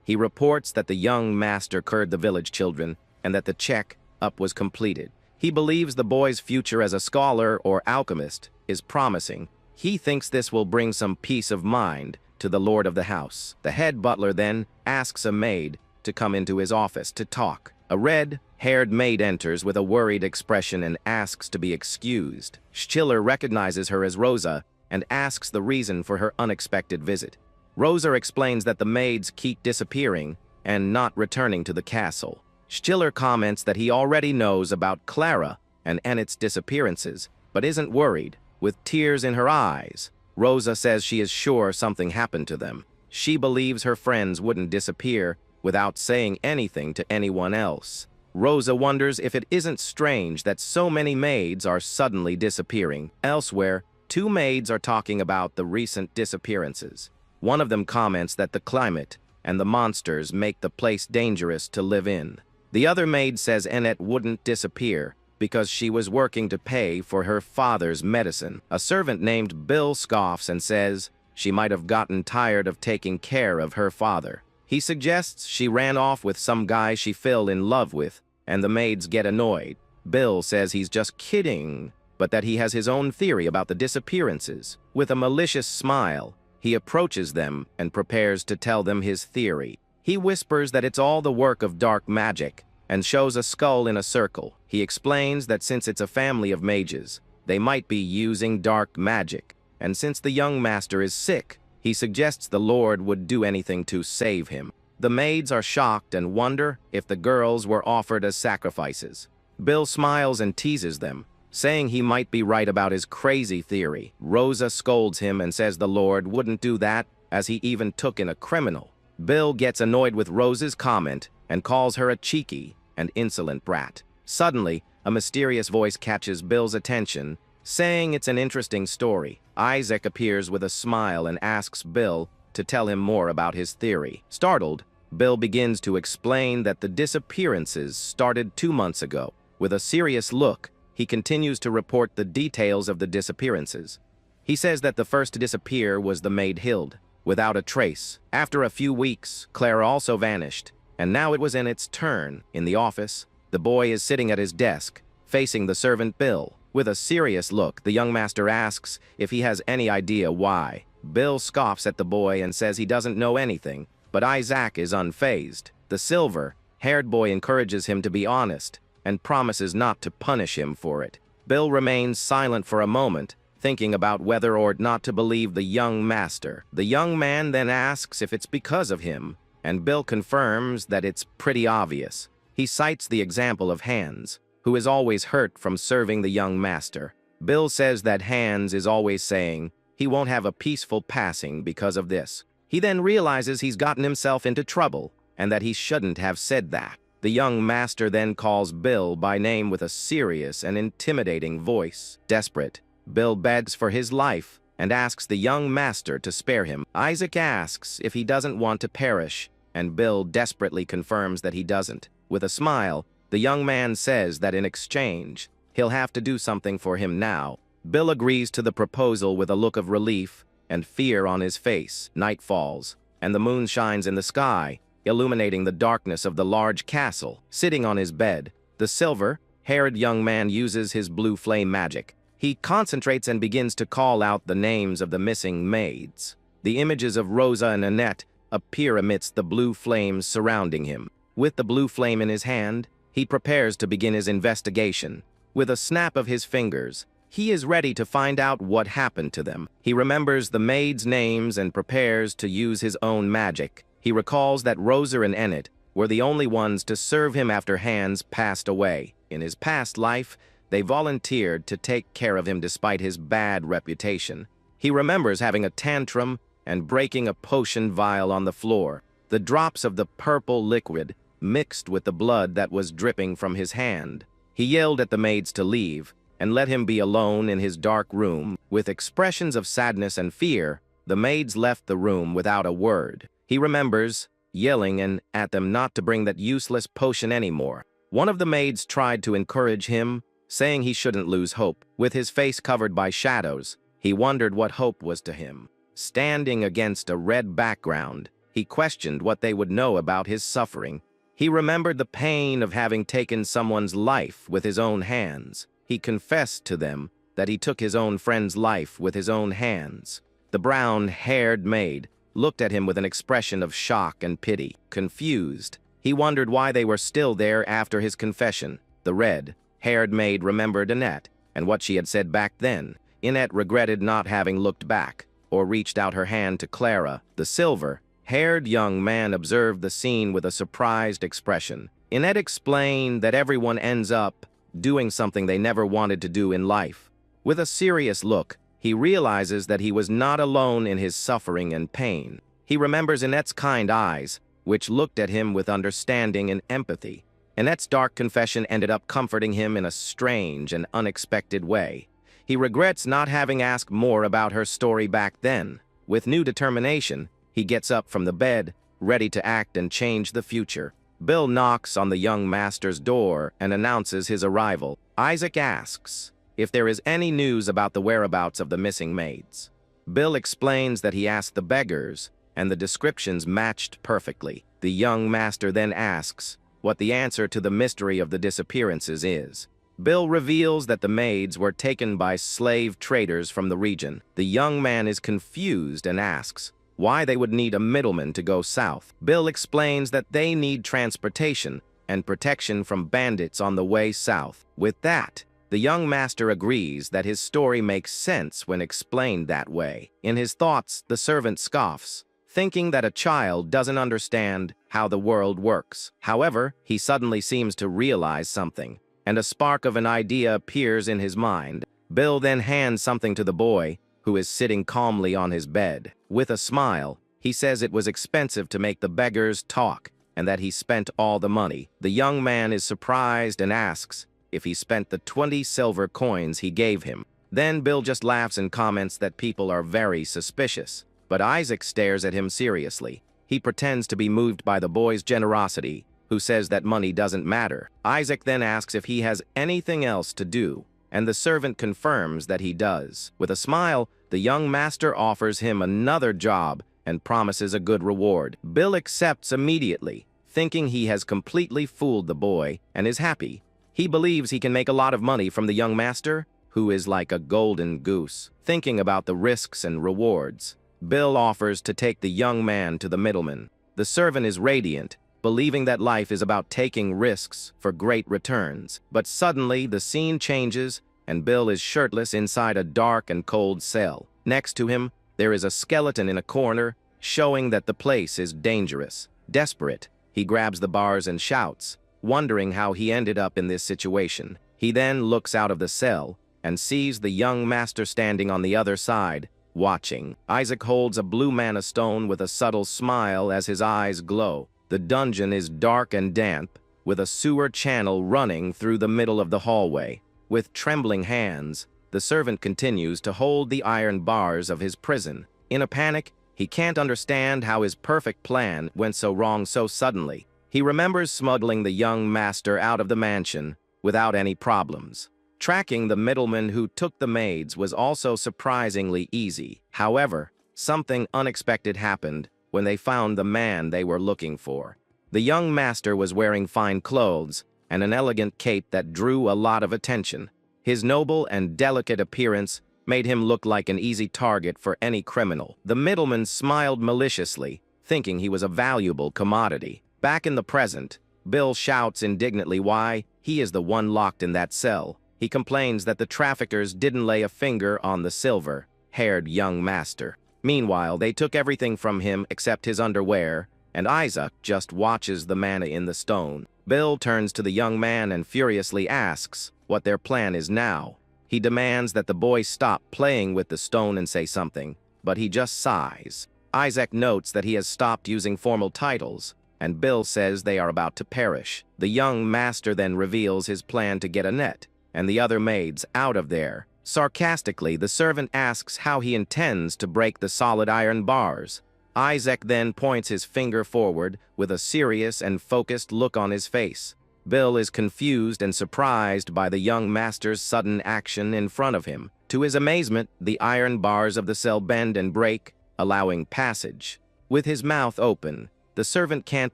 He reports that the young master cured the village children and that the check-up was completed. He believes the boy's future as a scholar or alchemist is promising. He thinks this will bring some peace of mind to the lord of the house. The head butler then asks a maid to come into his office to talk. A red-haired maid enters with a worried expression and asks to be excused. Stiller recognizes her as Rosa and asks the reason for her unexpected visit. Rosa explains that the maids keep disappearing and not returning to the castle. Stiller comments that he already knows about Clara and Enid's disappearances, but isn't worried. With tears in her eyes, Rosa says she is sure something happened to them. She believes her friends wouldn't disappear without saying anything to anyone else. Rosa wonders if it isn't strange that so many maids are suddenly disappearing. Elsewhere, two maids are talking about the recent disappearances. One of them comments that the climate and the monsters make the place dangerous to live in. The other maid says Enid wouldn't disappear because she was working to pay for her father's medicine. A servant named Bill scoffs and says she might have gotten tired of taking care of her father. He suggests she ran off with some guy she fell in love with, and the maids get annoyed. Bill says he's just kidding, but that he has his own theory about the disappearances. With a malicious smile, he approaches them and prepares to tell them his theory. He whispers that it's all the work of dark magic and shows a skull in a circle. He explains that since it's a family of mages, they might be using dark magic, and since the young master is sick, he suggests the Lord would do anything to save him. The maids are shocked and wonder if the girls were offered as sacrifices. Bill smiles and teases them, saying he might be right about his crazy theory. Rosa scolds him and says the Lord wouldn't do that, as he even took in a criminal. Bill gets annoyed with Rosa's comment and calls her a cheeky and insolent brat. Suddenly, a mysterious voice catches Bill's attention, saying it's an interesting story. Isaac appears with a smile and asks Bill to tell him more about his theory. Startled, Bill begins to explain that the disappearances started 2 months ago. With a serious look, he continues to report the details of the disappearances. He says that the first to disappear was the maid Hild, without a trace. After a few weeks, Claire also vanished, and now it was in its turn. In the office, the boy is sitting at his desk, facing the servant Bill. With a serious look, the young master asks if he has any idea why. Bill scoffs at the boy and says he doesn't know anything, but Isaac is unfazed. The silver-haired boy encourages him to be honest and promises not to punish him for it. Bill remains silent for a moment, thinking about whether or not to believe the young master. The young man then asks if it's because of him, and Bill confirms that it's pretty obvious. He cites the example of Hans, who is always hurt from serving the young master. Bill says that Hans is always saying he won't have a peaceful passing because of this. He then realizes he's gotten himself into trouble and that he shouldn't have said that. The young master then calls Bill by name with a serious and intimidating voice. Desperate, Bill begs for his life and asks the young master to spare him. Isaac asks if he doesn't want to perish, and Bill desperately confirms that he doesn't. With a smile, the young man says that in exchange, he'll have to do something for him now. Bill agrees to the proposal with a look of relief and fear on his face. Night falls, and the moon shines in the sky, illuminating the darkness of the large castle. Sitting on his bed, the silver-haired blue-haired young man uses his blue flame magic. He concentrates and begins to call out the names of the missing maids. The images of Rosa and Annette appear amidst the blue flames surrounding him. With the blue flame in his hand, he prepares to begin his investigation. With a snap of his fingers, he is ready to find out what happened to them. He remembers the maids' names and prepares to use his own magic. He recalls that Rosa and Annette were the only ones to serve him after Hans passed away. In his past life, they volunteered to take care of him despite his bad reputation. He remembers having a tantrum and breaking a potion vial on the floor. The drops of the purple liquid mixed with the blood that was dripping from his hand. He yelled at the maids to leave and let him be alone in his dark room. With expressions of sadness and fear, the maids left the room without a word. He remembers yelling at them not to bring that useless potion anymore. One of the maids tried to encourage him, saying he shouldn't lose hope. With his face covered by shadows, he wondered what hope was to him. Standing against a red background, he questioned what they would know about his suffering. He remembered the pain of having taken someone's life with his own hands. He confessed to them that he took his own friend's life with his own hands. The brown-haired maid looked at him with an expression of shock and pity. Confused, he wondered why they were still there after his confession. The red-haired maid remembered Annette and what she had said back then. Annette regretted not having looked back or reached out her hand to Clara. The silver-haired young man observed the scene with a surprised expression. Annette explained that everyone ends up doing something they never wanted to do in life. With a serious look, he realizes that he was not alone in his suffering and pain. He remembers Annette's kind eyes, which looked at him with understanding and empathy. Annette's dark confession ended up comforting him in a strange and unexpected way. He regrets not having asked more about her story back then. With new determination, he gets up from the bed, ready to act and change the future. Bill knocks on the young master's door and announces his arrival. Isaac asks if there is any news about the whereabouts of the missing maids. Bill explains that he asked the beggars, and the descriptions matched perfectly. The young master then asks what the answer to the mystery of the disappearances is. Bill reveals that the maids were taken by slave traders from the region. The young man is confused and asks why they would need a middleman to go south. Bill explains that they need transportation and protection from bandits on the way south. With that, the young master agrees that his story makes sense when explained that way. In his thoughts, the servant scoffs, thinking that a child doesn't understand how the world works. However, he suddenly seems to realize something, and a spark of an idea appears in his mind. Bill then hands something to the boy, who is sitting calmly on his bed. With a smile, he says it was expensive to make the beggars talk, and that he spent all the money. The young man is surprised and asks if he spent the 20 silver coins he gave him. Then Bill just laughs and comments that people are very suspicious. But Isaac stares at him seriously. He pretends to be moved by the boy's generosity, who says that money doesn't matter. Isaac then asks if he has anything else to do, and the servant confirms that he does. With a smile, the young master offers him another job and promises a good reward. Bill accepts immediately, thinking he has completely fooled the boy and is happy. He believes he can make a lot of money from the young master, who is like a golden goose. Thinking about the risks and rewards, Bill offers to take the young man to the middleman. The servant is radiant, believing that life is about taking risks for great returns. But suddenly, the scene changes, and Bill is shirtless inside a dark and cold cell. Next to him, there is a skeleton in a corner, showing that the place is dangerous. Desperate, he grabs the bars and shouts, wondering how he ended up in this situation. He then looks out of the cell and sees the young master standing on the other side, watching. Isaac holds a blue mana stone with a subtle smile as his eyes glow. The dungeon is dark and damp, with a sewer channel running through the middle of the hallway. With trembling hands, the servant continues to hold the iron bars of his prison. In a panic, he can't understand how his perfect plan went so wrong so suddenly. He remembers smuggling the young master out of the mansion without any problems. Tracking the middleman who took the maids was also surprisingly easy. However, something unexpected happened when they found the man they were looking for. The young master was wearing fine clothes and an elegant cape that drew a lot of attention. His noble and delicate appearance made him look like an easy target for any criminal. The middleman smiled maliciously, thinking he was a valuable commodity. Back in the present, Bill shouts indignantly why he is the one locked in that cell. He complains that the traffickers didn't lay a finger on the silver-haired young master. Meanwhile, they took everything from him except his underwear, and Isaac just watches the mana in the stone. Bill turns to the young man and furiously asks what their plan is now. He demands that the boy stop playing with the stone and say something, but he just sighs. Isaac notes that he has stopped using formal titles, and Bill says they are about to perish. The young master then reveals his plan to get Annette and the other maids out of there. Sarcastically, the servant asks how he intends to break the solid iron bars. Isaac then points his finger forward with a serious and focused look on his face. Bill is confused and surprised by the young master's sudden action in front of him. To his amazement, the iron bars of the cell bend and break, allowing passage. With his mouth open, the servant can't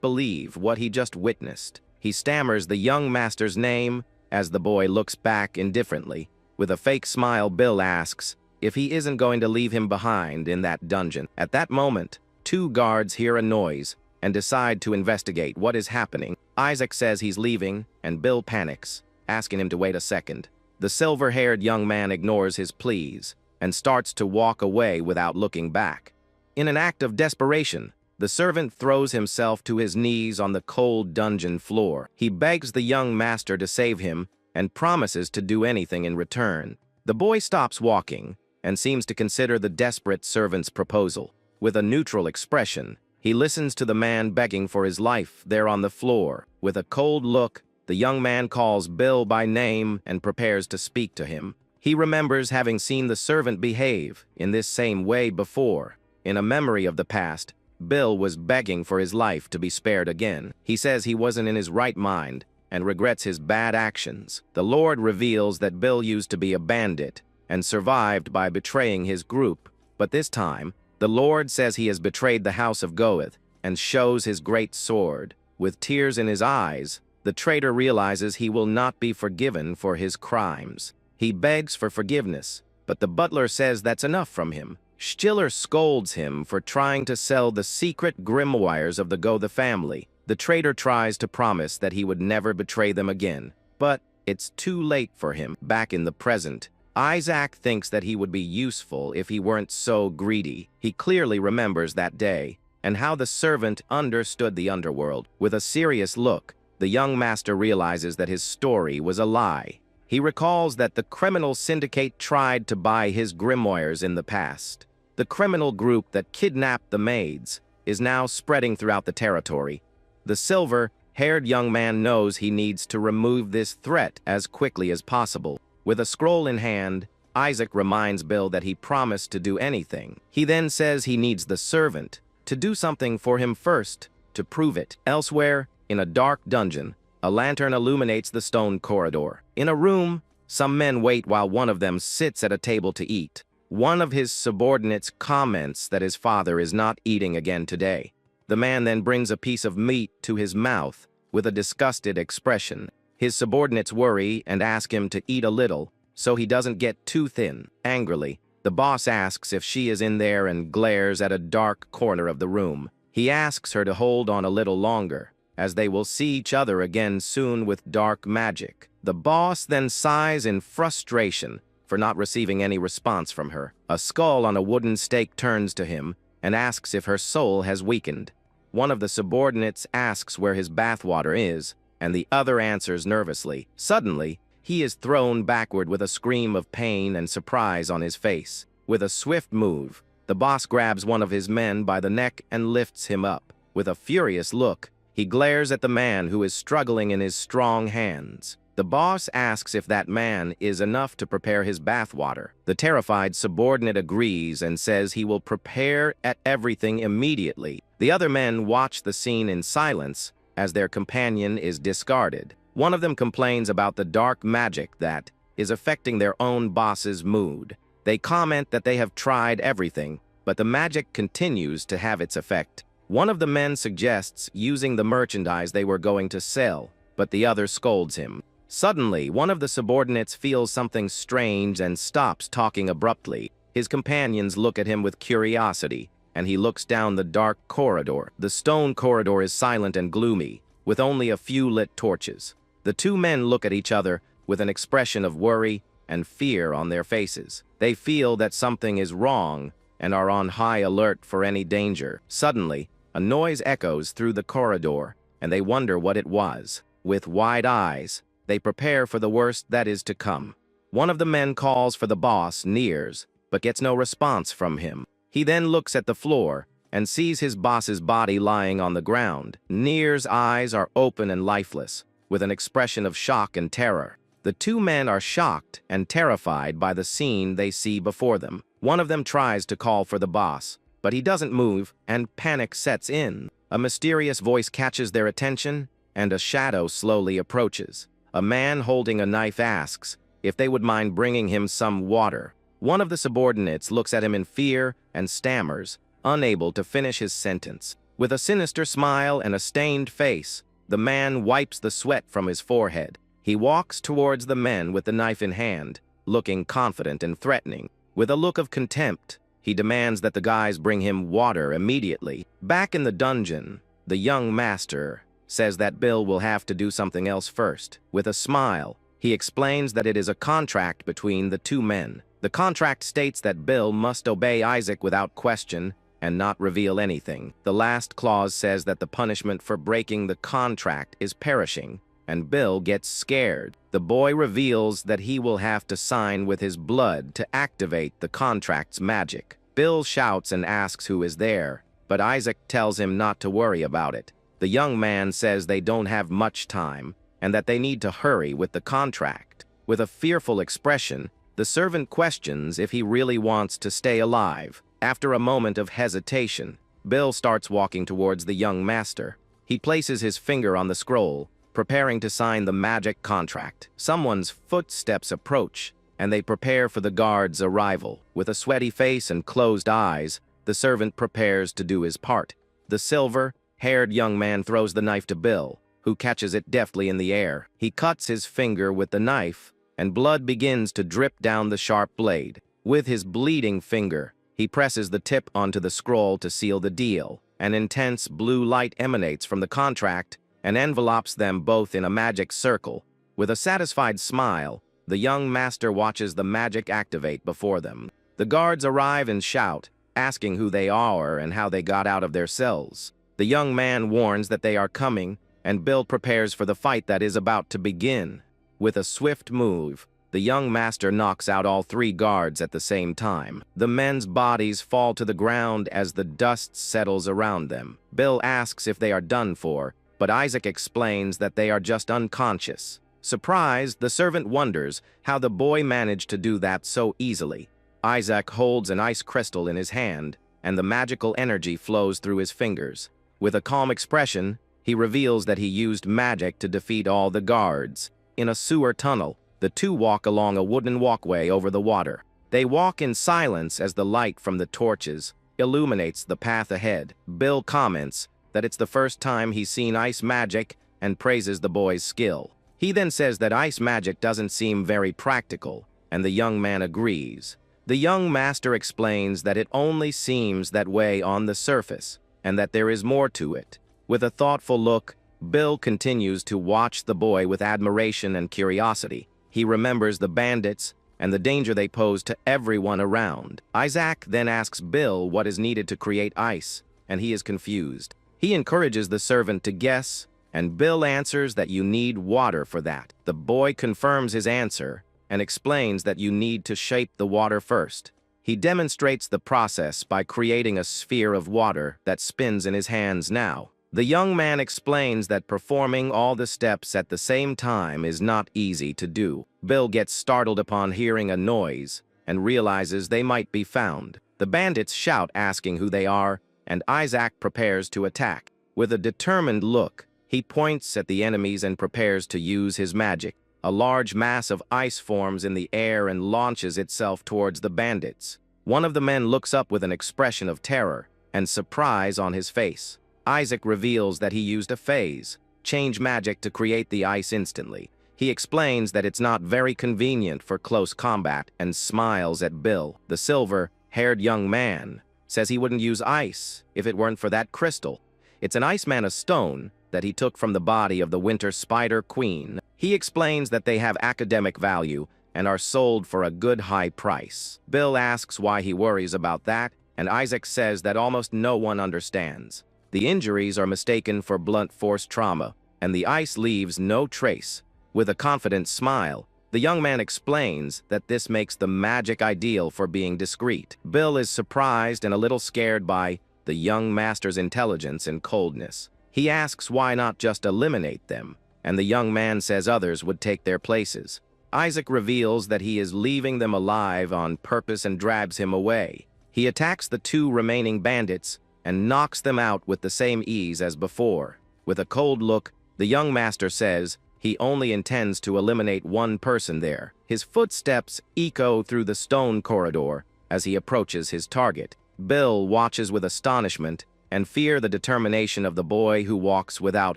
believe what he just witnessed. He stammers the young master's name as the boy looks back indifferently. With a fake smile, Bill asks if he isn't going to leave him behind in that dungeon. At that moment, two guards hear a noise and decide to investigate what is happening. Isaac says he's leaving, and Bill panics, asking him to wait a second. The silver-haired young man ignores his pleas and starts to walk away without looking back. In an act of desperation, the servant throws himself to his knees on the cold dungeon floor. He begs the young master to save him and promises to do anything in return. The boy stops walking and seems to consider the desperate servant's proposal. With a neutral expression, he listens to the man begging for his life there on the floor. With a cold look, the young man calls Bill by name and prepares to speak to him. He remembers having seen the servant behave in this same way before. In a memory of the past, Bill was begging for his life to be spared again. He says he wasn't in his right mind and regrets his bad actions. The Lord reveals that Bill used to be a bandit and survived by betraying his group, but this time, the Lord says he has betrayed the house of Goeth and shows his great sword. With tears in his eyes, the traitor realizes he will not be forgiven for his crimes. He begs for forgiveness, but the butler says that's enough from him. Stiller scolds him for trying to sell the secret grimoires of the Goethe family. The traitor tries to promise that he would never betray them again, but it's too late for him. Back in the present, Isaac thinks that he would be useful if he weren't so greedy. He clearly remembers that day and how the servant understood the underworld. With a serious look, the young master realizes that his story was a lie. He recalls that the criminal syndicate tried to buy his grimoires in the past. The criminal group that kidnapped the maids is now spreading throughout the territory. The silver-haired young man knows he needs to remove this threat as quickly as possible. With a scroll in hand, Isaac reminds Bill that he promised to do anything. He then says he needs the servant to do something for him first to prove it. Elsewhere, in a dark dungeon, a lantern illuminates the stone corridor. In a room, some men wait while one of them sits at a table to eat. One of his subordinates comments that his father is not eating again today. The man then brings a piece of meat to his mouth with a disgusted expression. His subordinates worry and ask him to eat a little so he doesn't get too thin. Angrily, the boss asks if she is in there and glares at a dark corner of the room. He asks her to hold on a little longer, as they will see each other again soon with dark magic. The boss then sighs in frustration for not receiving any response from her. A skull on a wooden stake turns to him and asks if her soul has weakened. One of the subordinates asks where his bathwater is, and the other answers nervously. Suddenly, he is thrown backward with a scream of pain and surprise on his face. With a swift move, the boss grabs one of his men by the neck and lifts him up. With a furious look, he glares at the man who is struggling in his strong hands. The boss asks if that man is enough to prepare his bathwater. The terrified subordinate agrees and says he will prepare everything immediately. The other men watch the scene in silence as their companion is discarded. One of them complains about the dark magic that is affecting their own boss's mood. They comment that they have tried everything, but the magic continues to have its effect. One of the men suggests using the merchandise they were going to sell but the other scolds him. Suddenly, one of the subordinates feels something strange and stops talking abruptly. His companions look at him with curiosity, and he looks down the dark corridor. The stone corridor is silent and gloomy, with only a few lit torches. The two men look at each other with an expression of worry and fear on their faces. They feel that something is wrong and are on high alert for any danger. Suddenly, a noise echoes through the corridor, and they wonder what it was. With wide eyes, they prepare for the worst that is to come. One of the men calls for the boss, Nears, but gets no response from him. He then looks at the floor and sees his boss's body lying on the ground. Nears' eyes are open and lifeless, with an expression of shock and terror. The two men are shocked and terrified by the scene they see before them. One of them tries to call for the boss, but he doesn't move, and panic sets in. A mysterious voice catches their attention, and a shadow slowly approaches. A man holding a knife asks if they would mind bringing him some water. One of the subordinates looks at him in fear and stammers, unable to finish his sentence. With a sinister smile and a stained face, the man wipes the sweat from his forehead. He walks towards the men with the knife in hand, looking confident and threatening. With a look of contempt, he demands that the guys bring him water immediately. Back in the dungeon, the young master says that Bill will have to do something else first. With a smile, he explains that it is a contract between the two men. The contract states that Bill must obey Isaac without question and not reveal anything. The last clause says that the punishment for breaking the contract is perishing, and Bill gets scared. The boy reveals that he will have to sign with his blood to activate the contract's magic. Bill shouts and asks who is there, but Isaac tells him not to worry about it. The young man says they don't have much time and that they need to hurry with the contract. With a fearful expression, the servant questions if he really wants to stay alive. After a moment of hesitation, Bill starts walking towards the young master. He places his finger on the scroll, preparing to sign the magic contract. Someone's footsteps approach, and they prepare for the guard's arrival. With a sweaty face and closed eyes, the servant prepares to do his part. The silver-haired young man throws the knife to Bill, who catches it deftly in the air. He cuts his finger with the knife, and blood begins to drip down the sharp blade. With his bleeding finger, he presses the tip onto the scroll to seal the deal. An intense blue light emanates from the contract and envelopes them both in a magic circle. With a satisfied smile, the young master watches the magic activate before them. The guards arrive and shout, asking who they are and how they got out of their cells. The young man warns that they are coming, and Bill prepares for the fight that is about to begin. With a swift move, the young master knocks out all three guards at the same time. The men's bodies fall to the ground as the dust settles around them. Bill asks if they are done for, but Isaac explains that they are just unconscious. Surprised, the servant wonders how the boy managed to do that so easily. Isaac holds an ice crystal in his hand, and the magical energy flows through his fingers. With a calm expression, he reveals that he used magic to defeat all the guards. In a sewer tunnel, the two walk along a wooden walkway over the water. They walk in silence as the light from the torches illuminates the path ahead. Bill comments that it's the first time he's seen ice magic and praises the boy's skill. He then says that ice magic doesn't seem very practical, and the young man agrees. The young master explains that it only seems that way on the surface, and that there is more to it. With a thoughtful look, Bill continues to watch the boy with admiration and curiosity. He remembers the bandits and the danger they pose to everyone around. Isaac then asks Bill what is needed to create ice, and he is confused. He encourages the servant to guess, and Bill answers that you need water for that. The boy confirms his answer and explains that you need to shape the water first. He demonstrates the process by creating a sphere of water that spins in his hands now. The young man explains that performing all the steps at the same time is not easy to do. Bill gets startled upon hearing a noise and realizes they might be found. The bandits shout asking who they are, and Isaac prepares to attack. With a determined look, he points at the enemies and prepares to use his magic. A large mass of ice forms in the air and launches itself towards the bandits. One of the men looks up with an expression of terror and surprise on his face. Isaac reveals that he used a phase, change magic to create the ice instantly. He explains that it's not very convenient for close combat and smiles at Bill. The silver-haired young man says he wouldn't use ice if it weren't for that crystal. It's an ice mana stone that he took from the body of the Winter Spider Queen. He explains that they have academic value and are sold for a good high price. Bill asks why he worries about that, and Isaac says that almost no one understands. The injuries are mistaken for blunt force trauma, and the ice leaves no trace. With a confident smile, the young man explains that this makes the magic ideal for being discreet. Bill is surprised and a little scared by the young master's intelligence and coldness. He asks why not just eliminate them, and the young man says others would take their places. Isaac reveals that he is leaving them alive on purpose and drags him away. He attacks the two remaining bandits and knocks them out with the same ease as before. With a cold look, the young master says he only intends to eliminate one person there. His footsteps echo through the stone corridor as he approaches his target. Bill watches with astonishment and fear the determination of the boy who walks without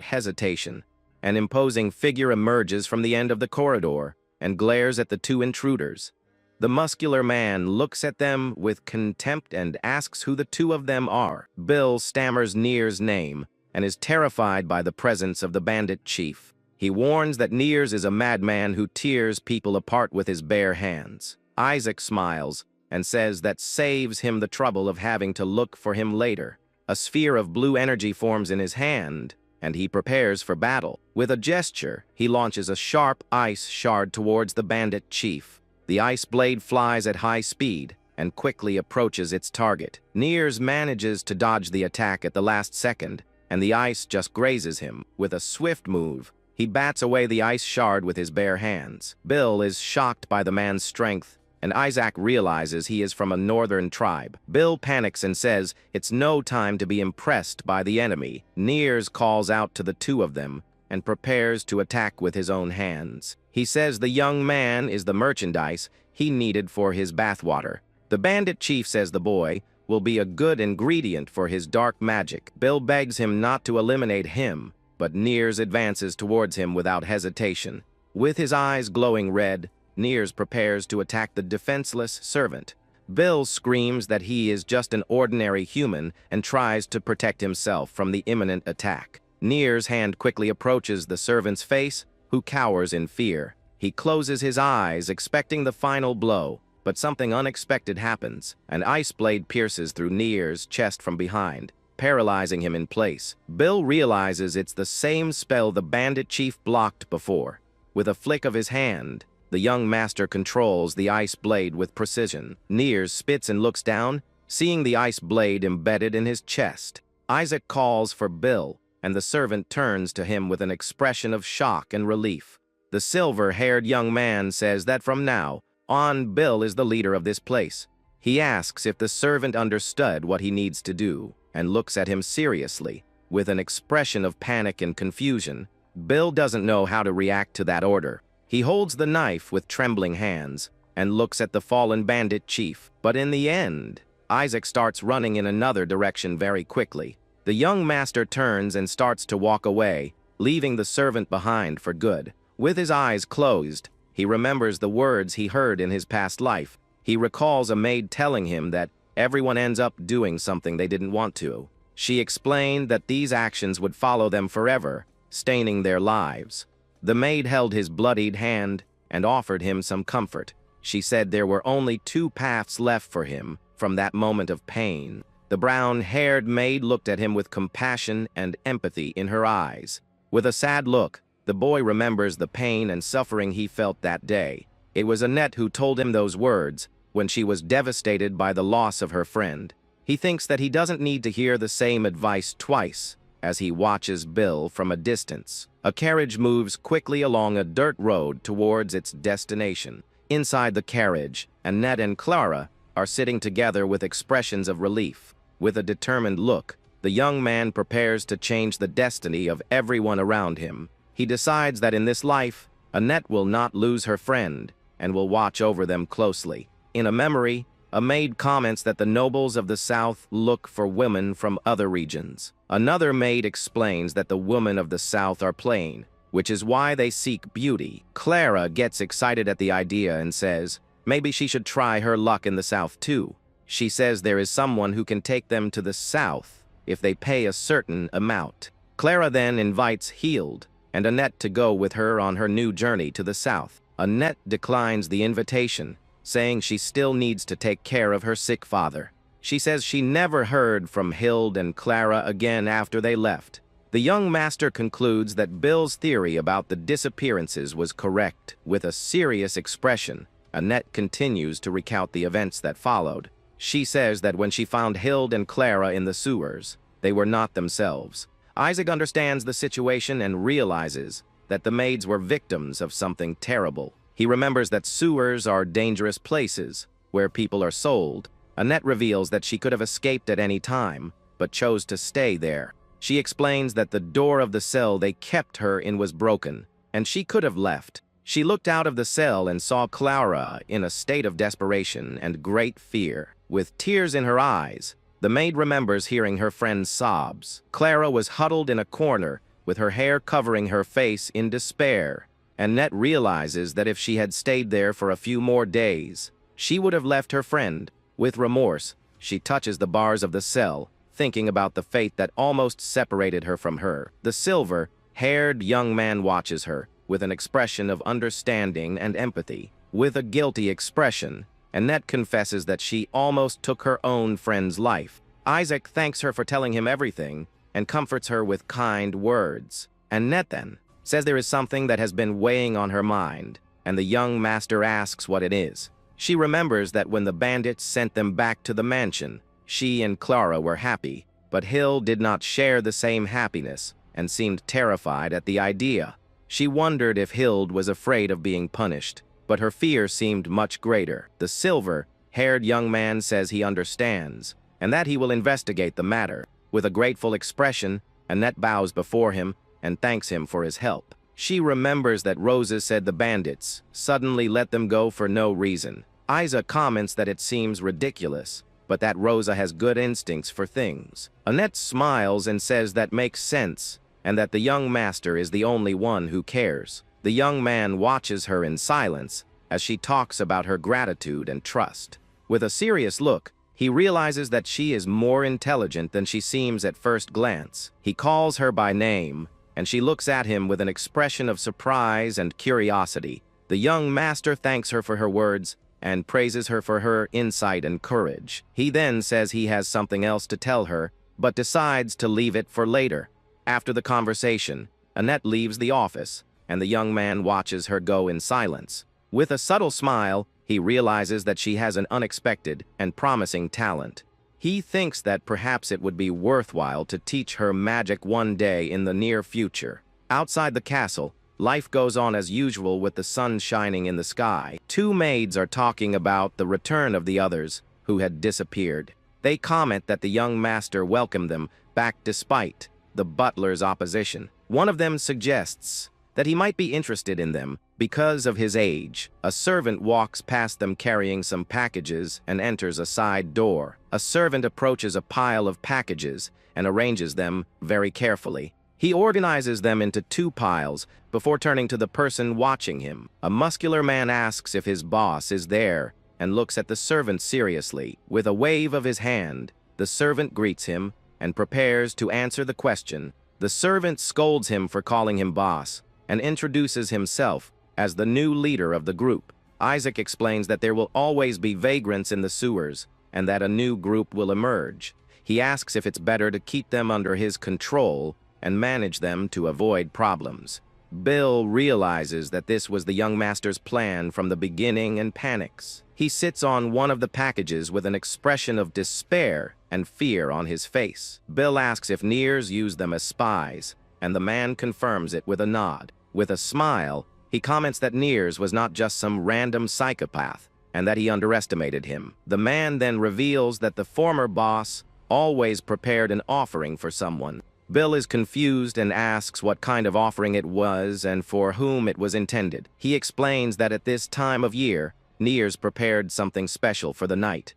hesitation. An imposing figure emerges from the end of the corridor and glares at the two intruders. The muscular man looks at them with contempt and asks who the two of them are. Bill stammers Nier's name and is terrified by the presence of the bandit chief. He warns that Niers is a madman who tears people apart with his bare hands. Isaac smiles and says that saves him the trouble of having to look for him later. A sphere of blue energy forms in his hand, and he prepares for battle. With a gesture, he launches a sharp ice shard towards the bandit chief. The ice blade flies at high speed and quickly approaches its target. Niers manages to dodge the attack at the last second, and the ice just grazes him. With a swift move, he bats away the ice shard with his bare hands. Bill is shocked by the man's strength, and Isaac realizes he is from a northern tribe. Bill panics and says it's no time to be impressed by the enemy. Niers calls out to the two of them and prepares to attack with his own hands. He says the young man is the merchandise he needed for his bathwater. The bandit chief says the boy will be a good ingredient for his dark magic. Bill begs him not to eliminate him, but Niers advances towards him without hesitation. With his eyes glowing red, Niers prepares to attack the defenseless servant. Bill screams that he is just an ordinary human and tries to protect himself from the imminent attack. Niers' hand quickly approaches the servant's face, who cowers in fear. He closes his eyes, expecting the final blow, but something unexpected happens. An ice blade pierces through Niers' chest from behind, paralyzing him in place. Bill realizes it's the same spell the bandit chief blocked before. With a flick of his hand, the young master controls the ice blade with precision. Niers spits and looks down, seeing the ice blade embedded in his chest. Isaac calls for Bill, and the servant turns to him with an expression of shock and relief. The silver-haired young man says that from now on, Bill is the leader of this place. He asks if the servant understood what he needs to do, and looks at him seriously, with an expression of panic and confusion. Bill doesn't know how to react to that order. He holds the knife with trembling hands and looks at the fallen bandit chief. But in the end, Isaac starts running in another direction very quickly. The young master turns and starts to walk away, leaving the servant behind for good. With his eyes closed, he remembers the words he heard in his past life. He recalls a maid telling him that everyone ends up doing something they didn't want to. She explained that these actions would follow them forever, staining their lives. The maid held his bloodied hand and offered him some comfort. She said there were only two paths left for him from that moment of pain. The brown-haired maid looked at him with compassion and empathy in her eyes. With a sad look, the boy remembers the pain and suffering he felt that day. It was Annette who told him those words when she was devastated by the loss of her friend. He thinks that he doesn't need to hear the same advice twice as he watches Bill from a distance. A carriage moves quickly along a dirt road towards its destination. Inside the carriage, Annette and Clara are sitting together with expressions of relief. With a determined look, the young man prepares to change the destiny of everyone around him. He decides that in this life, Annette will not lose her friend and will watch over them closely. In a memory, A maid comments that the nobles of the South look for women from other regions. Another maid explains that the women of the South are plain, which is why they seek beauty. Clara gets excited at the idea and says maybe she should try her luck in the South too. She says there is someone who can take them to the South if they pay a certain amount. Clara then invites Healed and Annette to go with her on her new journey to the South. Annette declines the invitation, saying she still needs to take care of her sick father. She says she never heard from Hild and Clara again after they left. The young master concludes that Bill's theory about the disappearances was correct. With a serious expression, Annette continues to recount the events that followed. She says that when she found Hild and Clara in the sewers, they were not themselves. Isaac understands the situation and realizes that the maids were victims of something terrible. He remembers that sewers are dangerous places where people are sold. Annette reveals that she could have escaped at any time, but chose to stay there. She explains that the door of the cell they kept her in was broken, and she could have left. She looked out of the cell and saw Clara in a state of desperation and great fear. With tears in her eyes, the maid remembers hearing her friend's sobs. Clara was huddled in a corner, with her hair covering her face in despair. Annette realizes that if she had stayed there for a few more days, she would have left her friend. With remorse, she touches the bars of the cell, thinking about the fate that almost separated her from her. The silver-haired young man watches her, with an expression of understanding and empathy. With a guilty expression, Annette confesses that she almost took her own friend's life. Isaac thanks her for telling him everything and comforts her with kind words. Annette then says there is something that has been weighing on her mind, and the young master asks what it is. She remembers that when the bandits sent them back to the mansion, she and Clara were happy, but Hill did not share the same happiness and seemed terrified at the idea. She wondered if Hild was afraid of being punished, but her fear seemed much greater. The silver-haired young man says he understands, and that he will investigate the matter. With a grateful expression, Annette bows before him and thanks him for his help. She remembers that Rosa said the bandits suddenly let them go for no reason. Isa comments that it seems ridiculous, but that Rosa has good instincts for things. Annette smiles and says that makes sense, and that the young master is the only one who cares. The young man watches her in silence as she talks about her gratitude and trust. With a serious look, he realizes that she is more intelligent than she seems at first glance. He calls her by name, and she looks at him with an expression of surprise and curiosity. The young master thanks her for her words and praises her for her insight and courage. He then says he has something else to tell her, but decides to leave it for later. After the conversation, Annette leaves the office, and the young man watches her go in silence. With a subtle smile, he realizes that she has an unexpected and promising talent. He thinks that perhaps it would be worthwhile to teach her magic one day in the near future. Outside the castle, life goes on as usual with the sun shining in the sky. Two maids are talking about the return of the others who had disappeared. They comment that the young master welcomed them back despite the butler's opposition. One of them suggests that he might be interested in them because of his age. A servant walks past them carrying some packages and enters a side door. A servant approaches a pile of packages and arranges them very carefully. He organizes them into two piles before turning to the person watching him. A muscular man asks if his boss is there and looks at the servant seriously. With a wave of his hand, the servant greets him and prepares to answer the question. The servant scolds him for calling him boss and introduces himself as the new leader of the group. Isaac explains that there will always be vagrants in the sewers and that a new group will emerge. He asks if it's better to keep them under his control and manage them to avoid problems. Bill realizes that this was the young master's plan from the beginning and panics. He sits on one of the packages with an expression of despair and fear on his face. Bill asks if Nears used them as spies, and the man confirms it with a nod. With a smile, he comments that Nears was not just some random psychopath, and that he underestimated him. The man then reveals that the former boss always prepared an offering for someone. Bill is confused and asks what kind of offering it was and for whom it was intended. He explains that at this time of year, Nears prepared something special for the night.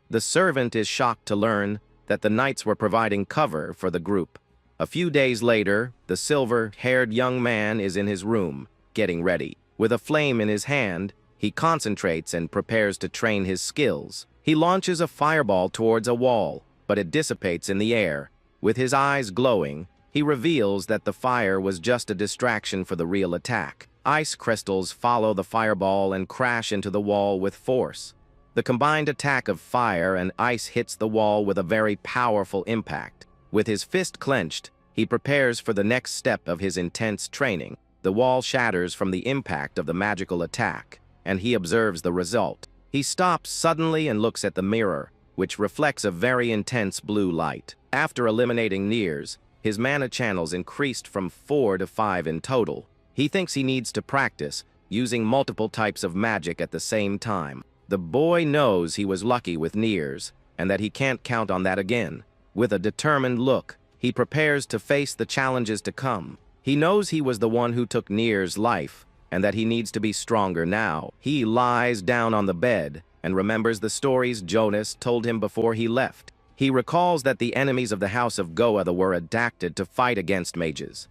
The servant is shocked to learn that the knights were providing cover for the group. A few days later, the silver-haired young man is in his room, getting ready. With a flame in his hand, he concentrates and prepares to train his skills. He launches a fireball towards a wall, but it dissipates in the air. With his eyes glowing, he reveals that the fire was just a distraction for the real attack. Ice crystals follow the fireball and crash into the wall with force. The combined attack of fire and ice hits the wall with a very powerful impact. With his fist clenched, he prepares for the next step of his intense training. The wall shatters from the impact of the magical attack, and he observes the result. He stops suddenly and looks at the mirror, which reflects a very intense blue light. After eliminating Niers, his mana channels increased from 4 to 5 in total. He thinks he needs to practice, using multiple types of magic at the same time. The boy knows he was lucky with Niers, and that he can't count on that again. With a determined look, he prepares to face the challenges to come. He knows he was the one who took Niers' life, and that he needs to be stronger now. He lies down on the bed and remembers the stories Jonas told him before he left. He recalls that the enemies of the House of Goa were adapted to fight against mages.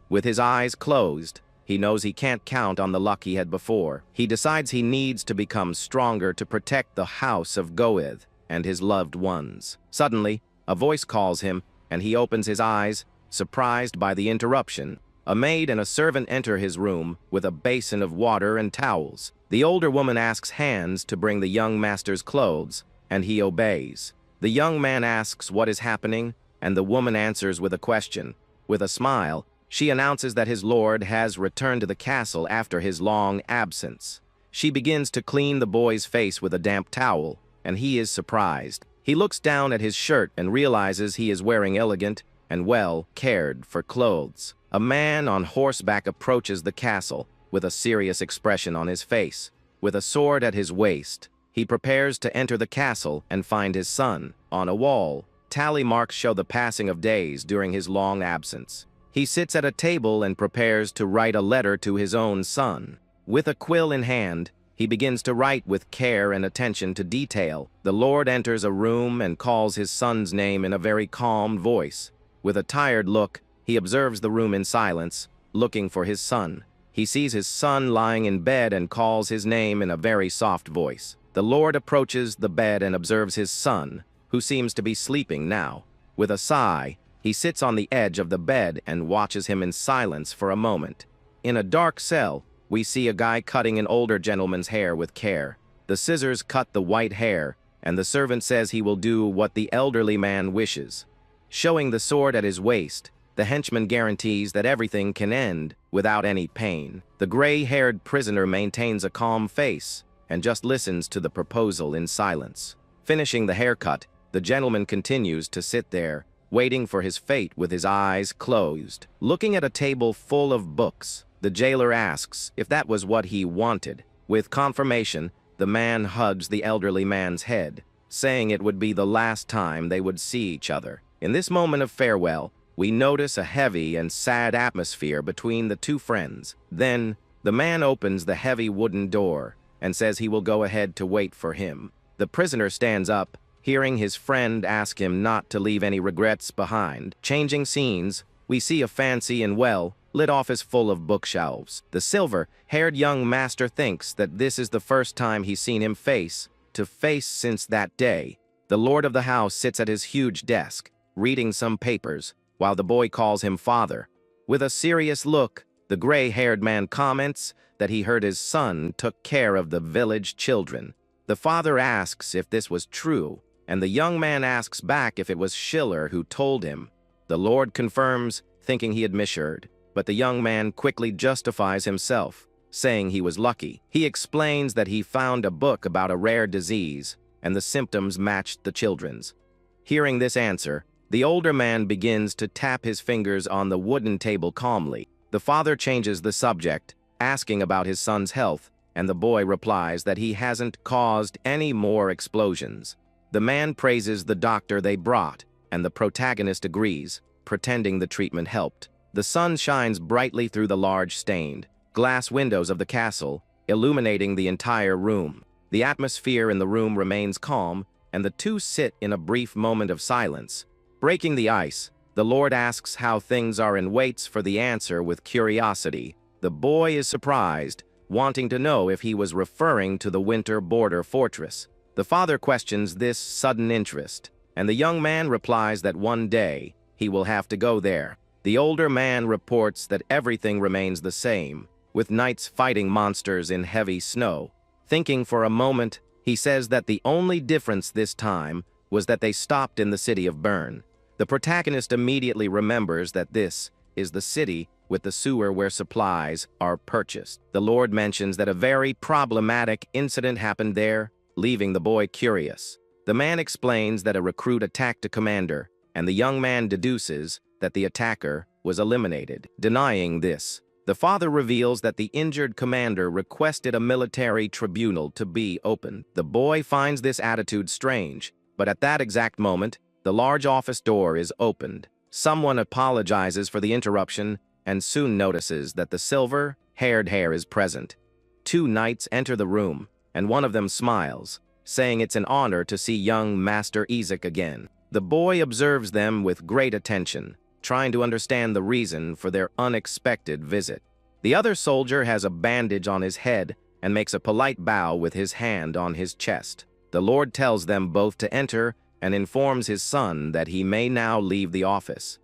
With his eyes closed, he knows he can't count on the luck he had before. He decides he needs to become stronger to protect the House of Goa and his loved ones. Suddenly, a voice calls him, and he opens his eyes, surprised by the interruption. A maid and a servant enter his room with a basin of water and towels. The older woman asks Hans to bring the young master's clothes, and he obeys. The young man asks what is happening, and the woman answers with a question. With a smile, she announces that his lord has returned to the castle after his long absence. She begins to clean the boy's face with a damp towel, and he is surprised. He looks down at his shirt and realizes he is wearing elegant and well-cared-for clothes. A man on horseback approaches the castle with a serious expression on his face. With a sword at his waist, he prepares to enter the castle and find his son. On a wall, tally marks show the passing of days during his long absence. He sits at a table and prepares to write a letter to his own son. With a quill in hand, he begins to write with care and attention to detail. The lord enters a room and calls his son's name in a very calm voice. With a tired look, he observes the room in silence, looking for his son. He sees his son lying in bed and calls his name in a very soft voice. The lord approaches the bed and observes his son, who seems to be sleeping now. With a sigh, he sits on the edge of the bed and watches him in silence for a moment. In a dark cell, we see a guy cutting an older gentleman's hair with care. The scissors cut the white hair, and the servant says he will do what the elderly man wishes. Showing the sword at his waist, the henchman guarantees that everything can end without any pain. The gray-haired prisoner maintains a calm face and just listens to the proposal in silence. Finishing the haircut, the gentleman continues to sit there, waiting for his fate with his eyes closed. Looking at a table full of books, the jailer asks if that was what he wanted. With confirmation, the man hugs the elderly man's head, saying it would be the last time they would see each other. In this moment of farewell, we notice a heavy and sad atmosphere between the two friends. Then, the man opens the heavy wooden door and says he will go ahead to wait for him. The prisoner stands up, hearing his friend ask him not to leave any regrets behind. Changing scenes, we see a fancy and well-lit office full of bookshelves. The silver-haired young master thinks that this is the first time he's seen him face to face since that day. The lord of the house sits at his huge desk, reading some papers, while the boy calls him father. With a serious look, the gray-haired man comments that he heard his son took care of the village children. The father asks if this was true, and the young man asks back if it was Schiller who told him. The lord confirms, thinking he had misheard, but the young man quickly justifies himself, saying he was lucky. He explains that he found a book about a rare disease, and the symptoms matched the children's. Hearing this answer, the older man begins to tap his fingers on the wooden table calmly. The father changes the subject, asking about his son's health, and the boy replies that he hasn't caused any more explosions. The man praises the doctor they brought, and the protagonist agrees, pretending the treatment helped. The sun shines brightly through the large stained glass windows of the castle, illuminating the entire room. The atmosphere in the room remains calm, and the two sit in a brief moment of silence. Breaking the ice, the Lord asks how things are and waits for the answer with curiosity. The boy is surprised, wanting to know if he was referring to the winter border fortress. The father questions this sudden interest, and the young man replies that one day he will have to go there. The older man reports that everything remains the same, with knights fighting monsters in heavy snow. Thinking for a moment, he says that the only difference this time was that they stopped in the city of Bern. The protagonist immediately remembers that this is the city with the sewer where supplies are purchased. The Lord mentions that a very problematic incident happened there, leaving the boy curious. The man explains that a recruit attacked a commander, and the young man deduces that the attacker was eliminated. Denying this, the father reveals that the injured commander requested a military tribunal to be opened. The boy finds this attitude strange, but at that exact moment, the large office door is opened. Someone apologizes for the interruption and soon notices that the silver-haired hair is present. Two knights enter the room, and one of them smiles, saying it's an honor to see young Master Isaac again. The boy observes them with great attention, trying to understand the reason for their unexpected visit. The other soldier has a bandage on his head and makes a polite bow with his hand on his chest. The Lord tells them both to enter and informs his son that he may now leave the office.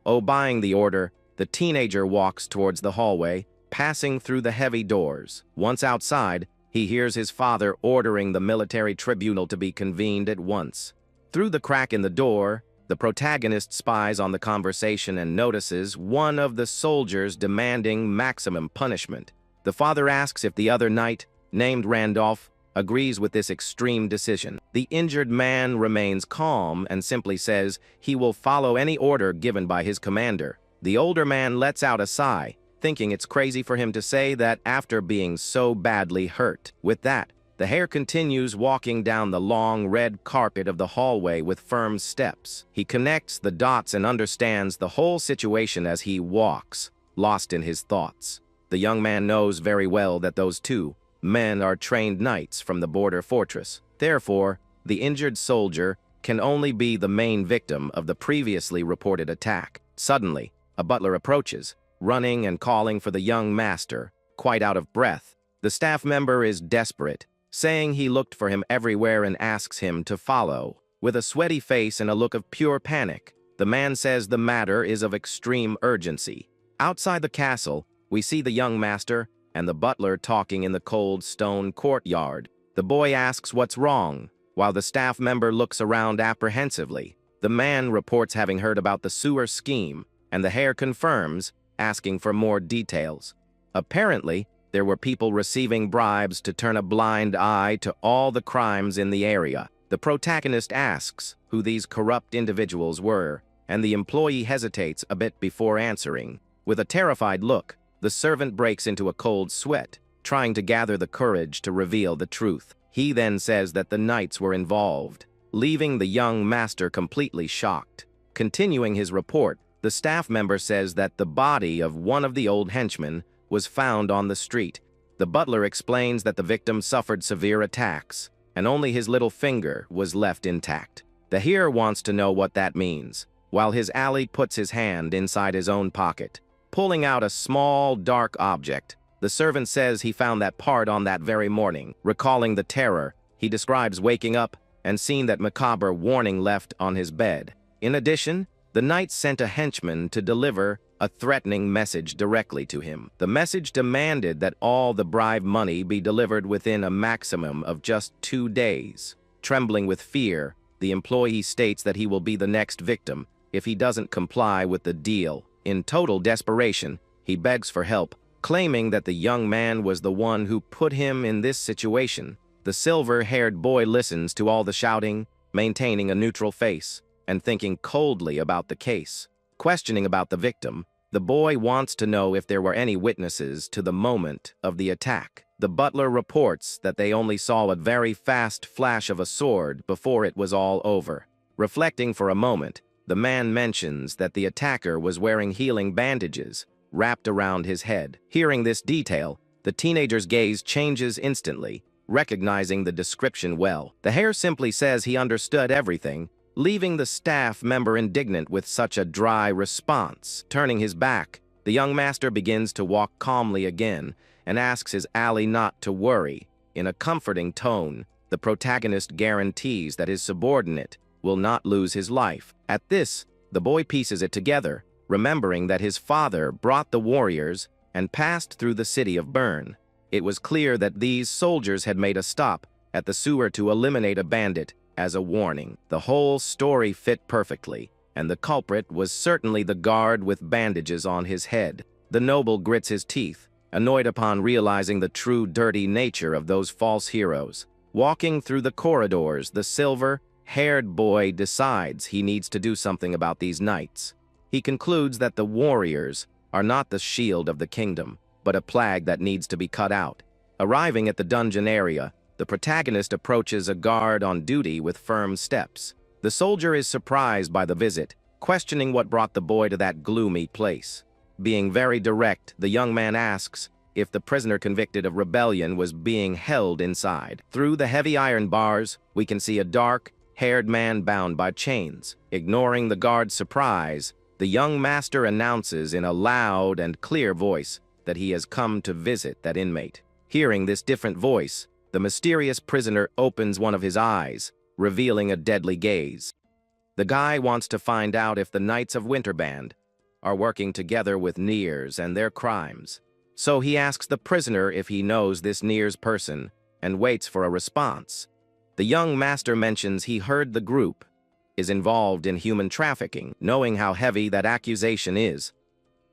Obeying the order, the teenager walks towards the hallway, passing through the heavy doors. Once outside, he hears his father ordering the military tribunal to be convened at once. Through the crack in the door, the protagonist spies on the conversation and notices one of the soldiers demanding maximum punishment. The father asks if the other knight, named Randolph, agrees with this extreme decision. The injured man remains calm and simply says he will follow any order given by his commander. The older man lets out a sigh, thinking it's crazy for him to say that after being so badly hurt. With that, the hare continues walking down the long red carpet of the hallway with firm steps. He connects the dots and understands the whole situation as he walks, lost in his thoughts. The young man knows very well that those two men are trained knights from the border fortress. Therefore, the injured soldier can only be the main victim of the previously reported attack. Suddenly, a butler approaches, running and calling for the young master, quite out of breath. The staff member is desperate, saying he looked for him everywhere and asks him to follow. With a sweaty face and a look of pure panic, the man says the matter is of extreme urgency. Outside the castle, we see the young master and the butler talking in the cold stone courtyard. The boy asks what's wrong, while the staff member looks around apprehensively. The man reports having heard about the sewer scheme, and the hare confirms, asking for more details. Apparently, there were people receiving bribes to turn a blind eye to all the crimes in the area. The protagonist asks who these corrupt individuals were, and the employee hesitates a bit before answering. With a terrified look, the servant breaks into a cold sweat, trying to gather the courage to reveal the truth. He then says that the knights were involved, leaving the young master completely shocked. Continuing his report, the staff member says that the body of one of the old henchmen was found on the street. The butler explains that the victim suffered severe attacks, and only his little finger was left intact. The hare wants to know what that means, while his ally puts his hand inside his own pocket, pulling out a small, dark object. The servant says he found that part on that very morning. Recalling the terror, he describes waking up and seeing that macabre warning left on his bed. In addition, the knights sent a henchman to deliver a threatening message directly to him. The message demanded that all the bribe money be delivered within a maximum of just 2 days. Trembling with fear, the employee states that he will be the next victim if he doesn't comply with the deal. In total desperation, he begs for help, claiming that the young man was the one who put him in this situation. The silver-haired boy listens to all the shouting, maintaining a neutral face, and thinking coldly about the case. Questioning about the victim, the boy wants to know if there were any witnesses to the moment of the attack. The butler reports that they only saw a very fast flash of a sword before it was all over. Reflecting for a moment, the man mentions that the attacker was wearing healing bandages wrapped around his head. Hearing this detail, the teenager's gaze changes instantly, recognizing the description well. The hare simply says he understood everything, leaving the staff member indignant with such a dry response. Turning his back, the young master begins to walk calmly again and asks his ally not to worry. In a comforting tone, the protagonist guarantees that his subordinate will not lose his life. At this, the boy pieces it together, remembering that his father brought the warriors and passed through the city of Bern. It was clear that these soldiers had made a stop at the sewer to eliminate a bandit as a warning. The whole story fit perfectly, and the culprit was certainly the guard with bandages on his head. The noble grits his teeth, annoyed upon realizing the true dirty nature of those false heroes. Walking through the corridors, the silver-haired boy decides he needs to do something about these knights. He concludes that the warriors are not the shield of the kingdom, but a plague that needs to be cut out. Arriving at the dungeon area, the protagonist approaches a guard on duty with firm steps. The soldier is surprised by the visit, questioning what brought the boy to that gloomy place. Being very direct, the young man asks if the prisoner convicted of rebellion was being held inside. Through the heavy iron bars, we can see a dark-haired man bound by chains. Ignoring the guard's surprise, the young master announces in a loud and clear voice that he has come to visit that inmate. Hearing this different voice, the mysterious prisoner opens one of his eyes, revealing a deadly gaze. The guy wants to find out if the Knights of Winterband are working together with Nears and their crimes. So he asks the prisoner if he knows this Nears person and waits for a response. The young master mentions he heard the group is involved in human trafficking. Knowing how heavy that accusation is,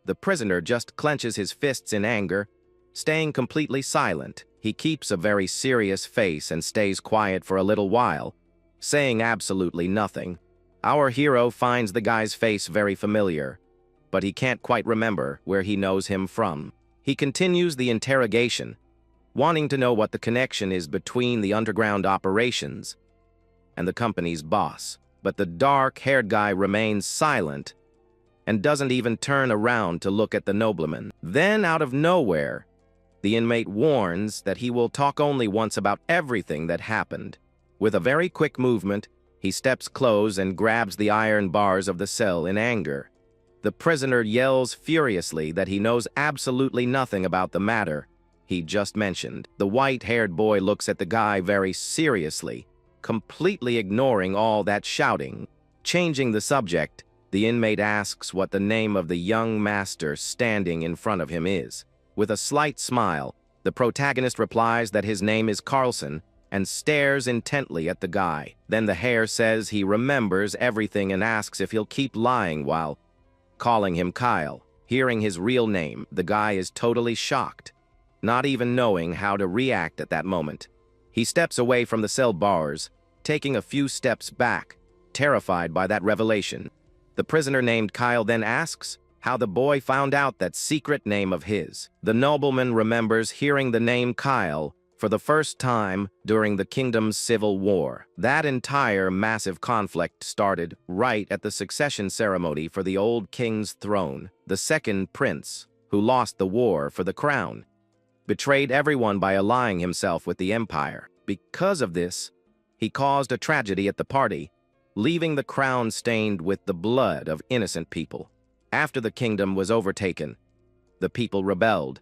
the prisoner just clenches his fists in anger, staying completely silent. He keeps a very serious face and stays quiet for a little while, saying absolutely nothing. Our hero finds the guy's face very familiar, but he can't quite remember where he knows him from. He continues the interrogation, wanting to know what the connection is between the underground operations and the company's boss. But the dark-haired guy remains silent and doesn't even turn around to look at the nobleman. Then, out of nowhere, the inmate warns that he will talk only once about everything that happened. With a very quick movement, he steps close and grabs the iron bars of the cell in anger. The prisoner yells furiously that he knows absolutely nothing about the matter he just mentioned. The white-haired boy looks at the guy very seriously, completely ignoring all that shouting. Changing the subject, the inmate asks what the name of the young master standing in front of him is. With a slight smile, the protagonist replies that his name is Carlson and stares intently at the guy. Then the hare says he remembers everything and asks if he'll keep lying while calling him Kyle. Hearing his real name, the guy is totally shocked, not even knowing how to react at that moment. He steps away from the cell bars, taking a few steps back, terrified by that revelation. The prisoner named Kyle then asks how the boy found out that secret name of his. The nobleman remembers hearing the name Kyle for the first time during the kingdom's civil war. That entire massive conflict started right at the succession ceremony for the old king's throne. The second prince, who lost the war for the crown, betrayed everyone by allying himself with the empire. Because of this, he caused a tragedy at the party, leaving the crown stained with the blood of innocent people. After the kingdom was overtaken, the people rebelled,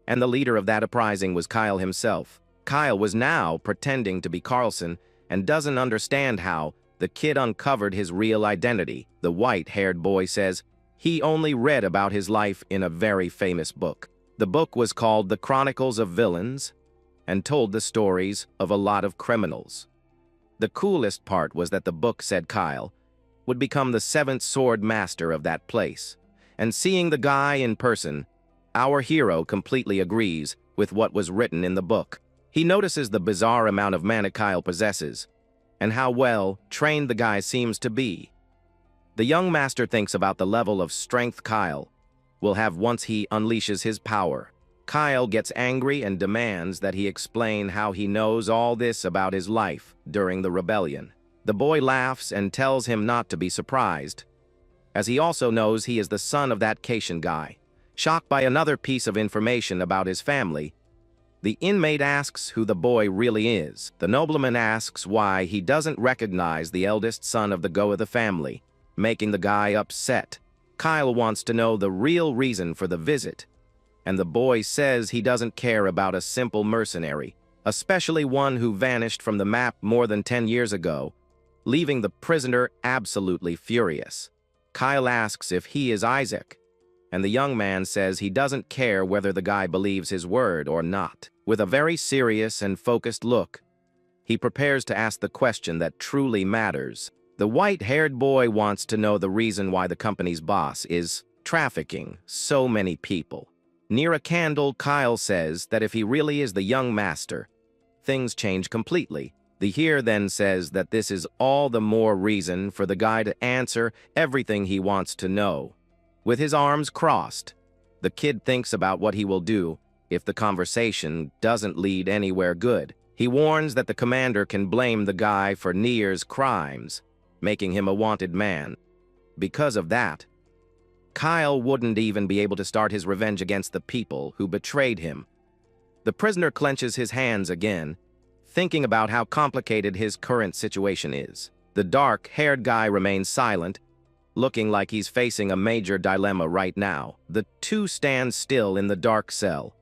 and the leader of that uprising was Kyle himself. Kyle was now pretending to be Carlson and doesn't understand how the kid uncovered his real identity. The white-haired boy says he only read about his life in a very famous book. The book was called The Chronicles of Villains and told the stories of a lot of criminals. The coolest part was that the book said Kyle would become the seventh sword master of that place. And seeing the guy in person, our hero completely agrees with what was written in the book. He notices the bizarre amount of mana Kyle possesses and how well trained the guy seems to be. The young master thinks about the level of strength Kyle will have once he unleashes his power. Kyle gets angry and demands that he explain how he knows all this about his life during the rebellion. The boy laughs and tells him not to be surprised, as he also knows he is the son of that Cation guy. Shocked by another piece of information about his family, The inmate asks who the boy really is. The nobleman asks why he doesn't recognize the eldest son of the go of the family, making the guy upset. Kyle wants to know the real reason for the visit, and the boy says he doesn't care about a simple mercenary, especially one who vanished from the map more than 10 years ago, leaving the prisoner absolutely furious. Kyle asks if he is Isaac, and the young man says he doesn't care whether the guy believes his word or not. With a very serious and focused look, he prepares to ask the question that truly matters. The white-haired boy wants to know the reason why the company's boss is trafficking so many people. Near a candle, Kyle says that if he really is the young master, things change completely. The here then says that this is all the more reason for the guy to answer everything he wants to know. With his arms crossed, the kid thinks about what he will do if the conversation doesn't lead anywhere good. He warns that the commander can blame the guy for Nier's crimes, making him a wanted man. Because of that, Kyle wouldn't even be able to start his revenge against the people who betrayed him. The prisoner clenches his hands again, thinking about how complicated his current situation is. The dark-haired guy remains silent, looking like he's facing a major dilemma right now. The two stand still in the dark cell,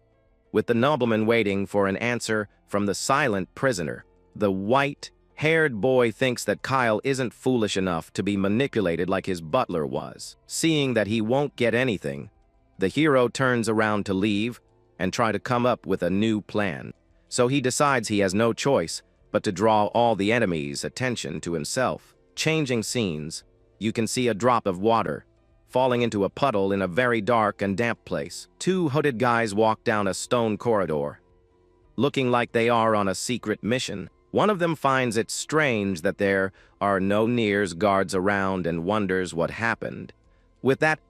with the nobleman waiting for an answer from the silent prisoner. The white-haired boy thinks that Kyle isn't foolish enough to be manipulated like his butler was. Seeing that he won't get anything, the hero turns around to leave and try to come up with a new plan. So he decides he has no choice but to draw all the enemies' attention to himself. Changing scenes, you can see a drop of water falling into a puddle in a very dark and damp place. Two hooded guys walk down a stone corridor, looking like they are on a secret mission. One of them finds it strange that there are no Nier's guards around and wonders what happened. With that,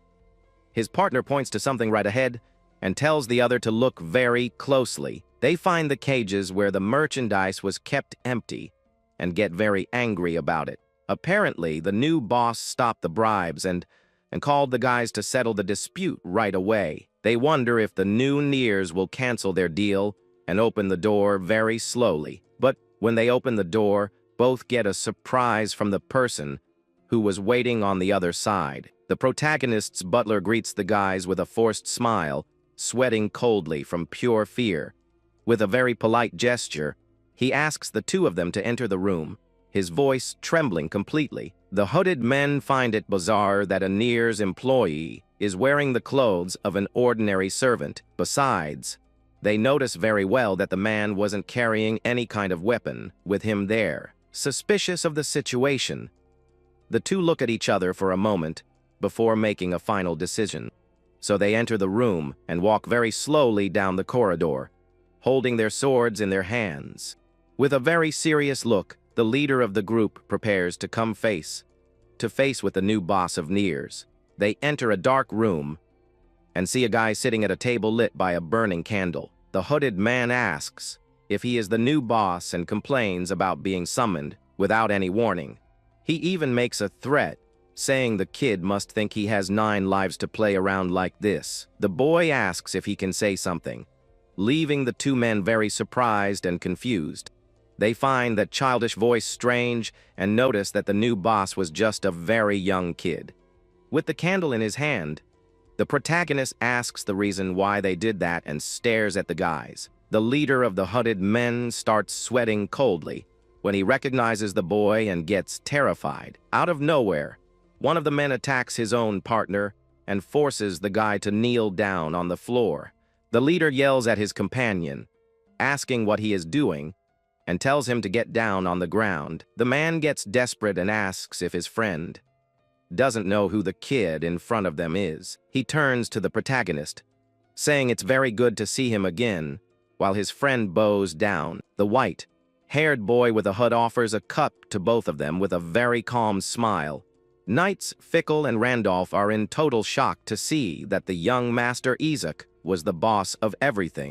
his partner points to something right ahead and tells the other to look very closely. They find the cages where the merchandise was kept empty and get very angry about it. Apparently, the new boss stopped the bribes and called the guys to settle the dispute right away. They wonder if the new Niers will cancel their deal and open the door very slowly. But when they open the door, both get a surprise from the person who was waiting on the other side. The protagonist's butler greets the guys with a forced smile, sweating coldly from pure fear. With a very polite gesture, he asks the two of them to enter the room, his voice trembling completely. The hooded men find it bizarre that a Nier's employee is wearing the clothes of an ordinary servant. Besides, they notice very well that the man wasn't carrying any kind of weapon with him there. Suspicious of the situation, the two look at each other for a moment before making a final decision. So they enter the room and walk very slowly down the corridor, holding their swords in their hands. With a very serious look, the leader of the group prepares to come face to face with the new boss of Nier's. They enter a dark room and see a guy sitting at a table lit by a burning candle. The hooded man asks if he is the new boss and complains about being summoned without any warning. He even makes a threat, saying the kid must think he has 9 lives to play around like this. The boy asks if he can say something, leaving the two men very surprised and confused. They find that childish voice strange and notice that the new boss was just a very young kid. With the candle in his hand, the protagonist asks the reason why they did that and stares at the guys. The leader of the hooded men starts sweating coldly when he recognizes the boy and gets terrified. Out of nowhere, one of the men attacks his own partner and forces the guy to kneel down on the floor. The leader yells at his companion, asking what he is doing, and tells him to get down on the ground. The man gets desperate and asks if his friend doesn't know who the kid in front of them is. He turns to the protagonist, saying it's very good to see him again, while his friend bows down. The white-haired boy with a hood offers a cup to both of them with a very calm smile. Knights Fickle and Randolph are in total shock to see that the young master Isaac was the boss of everything.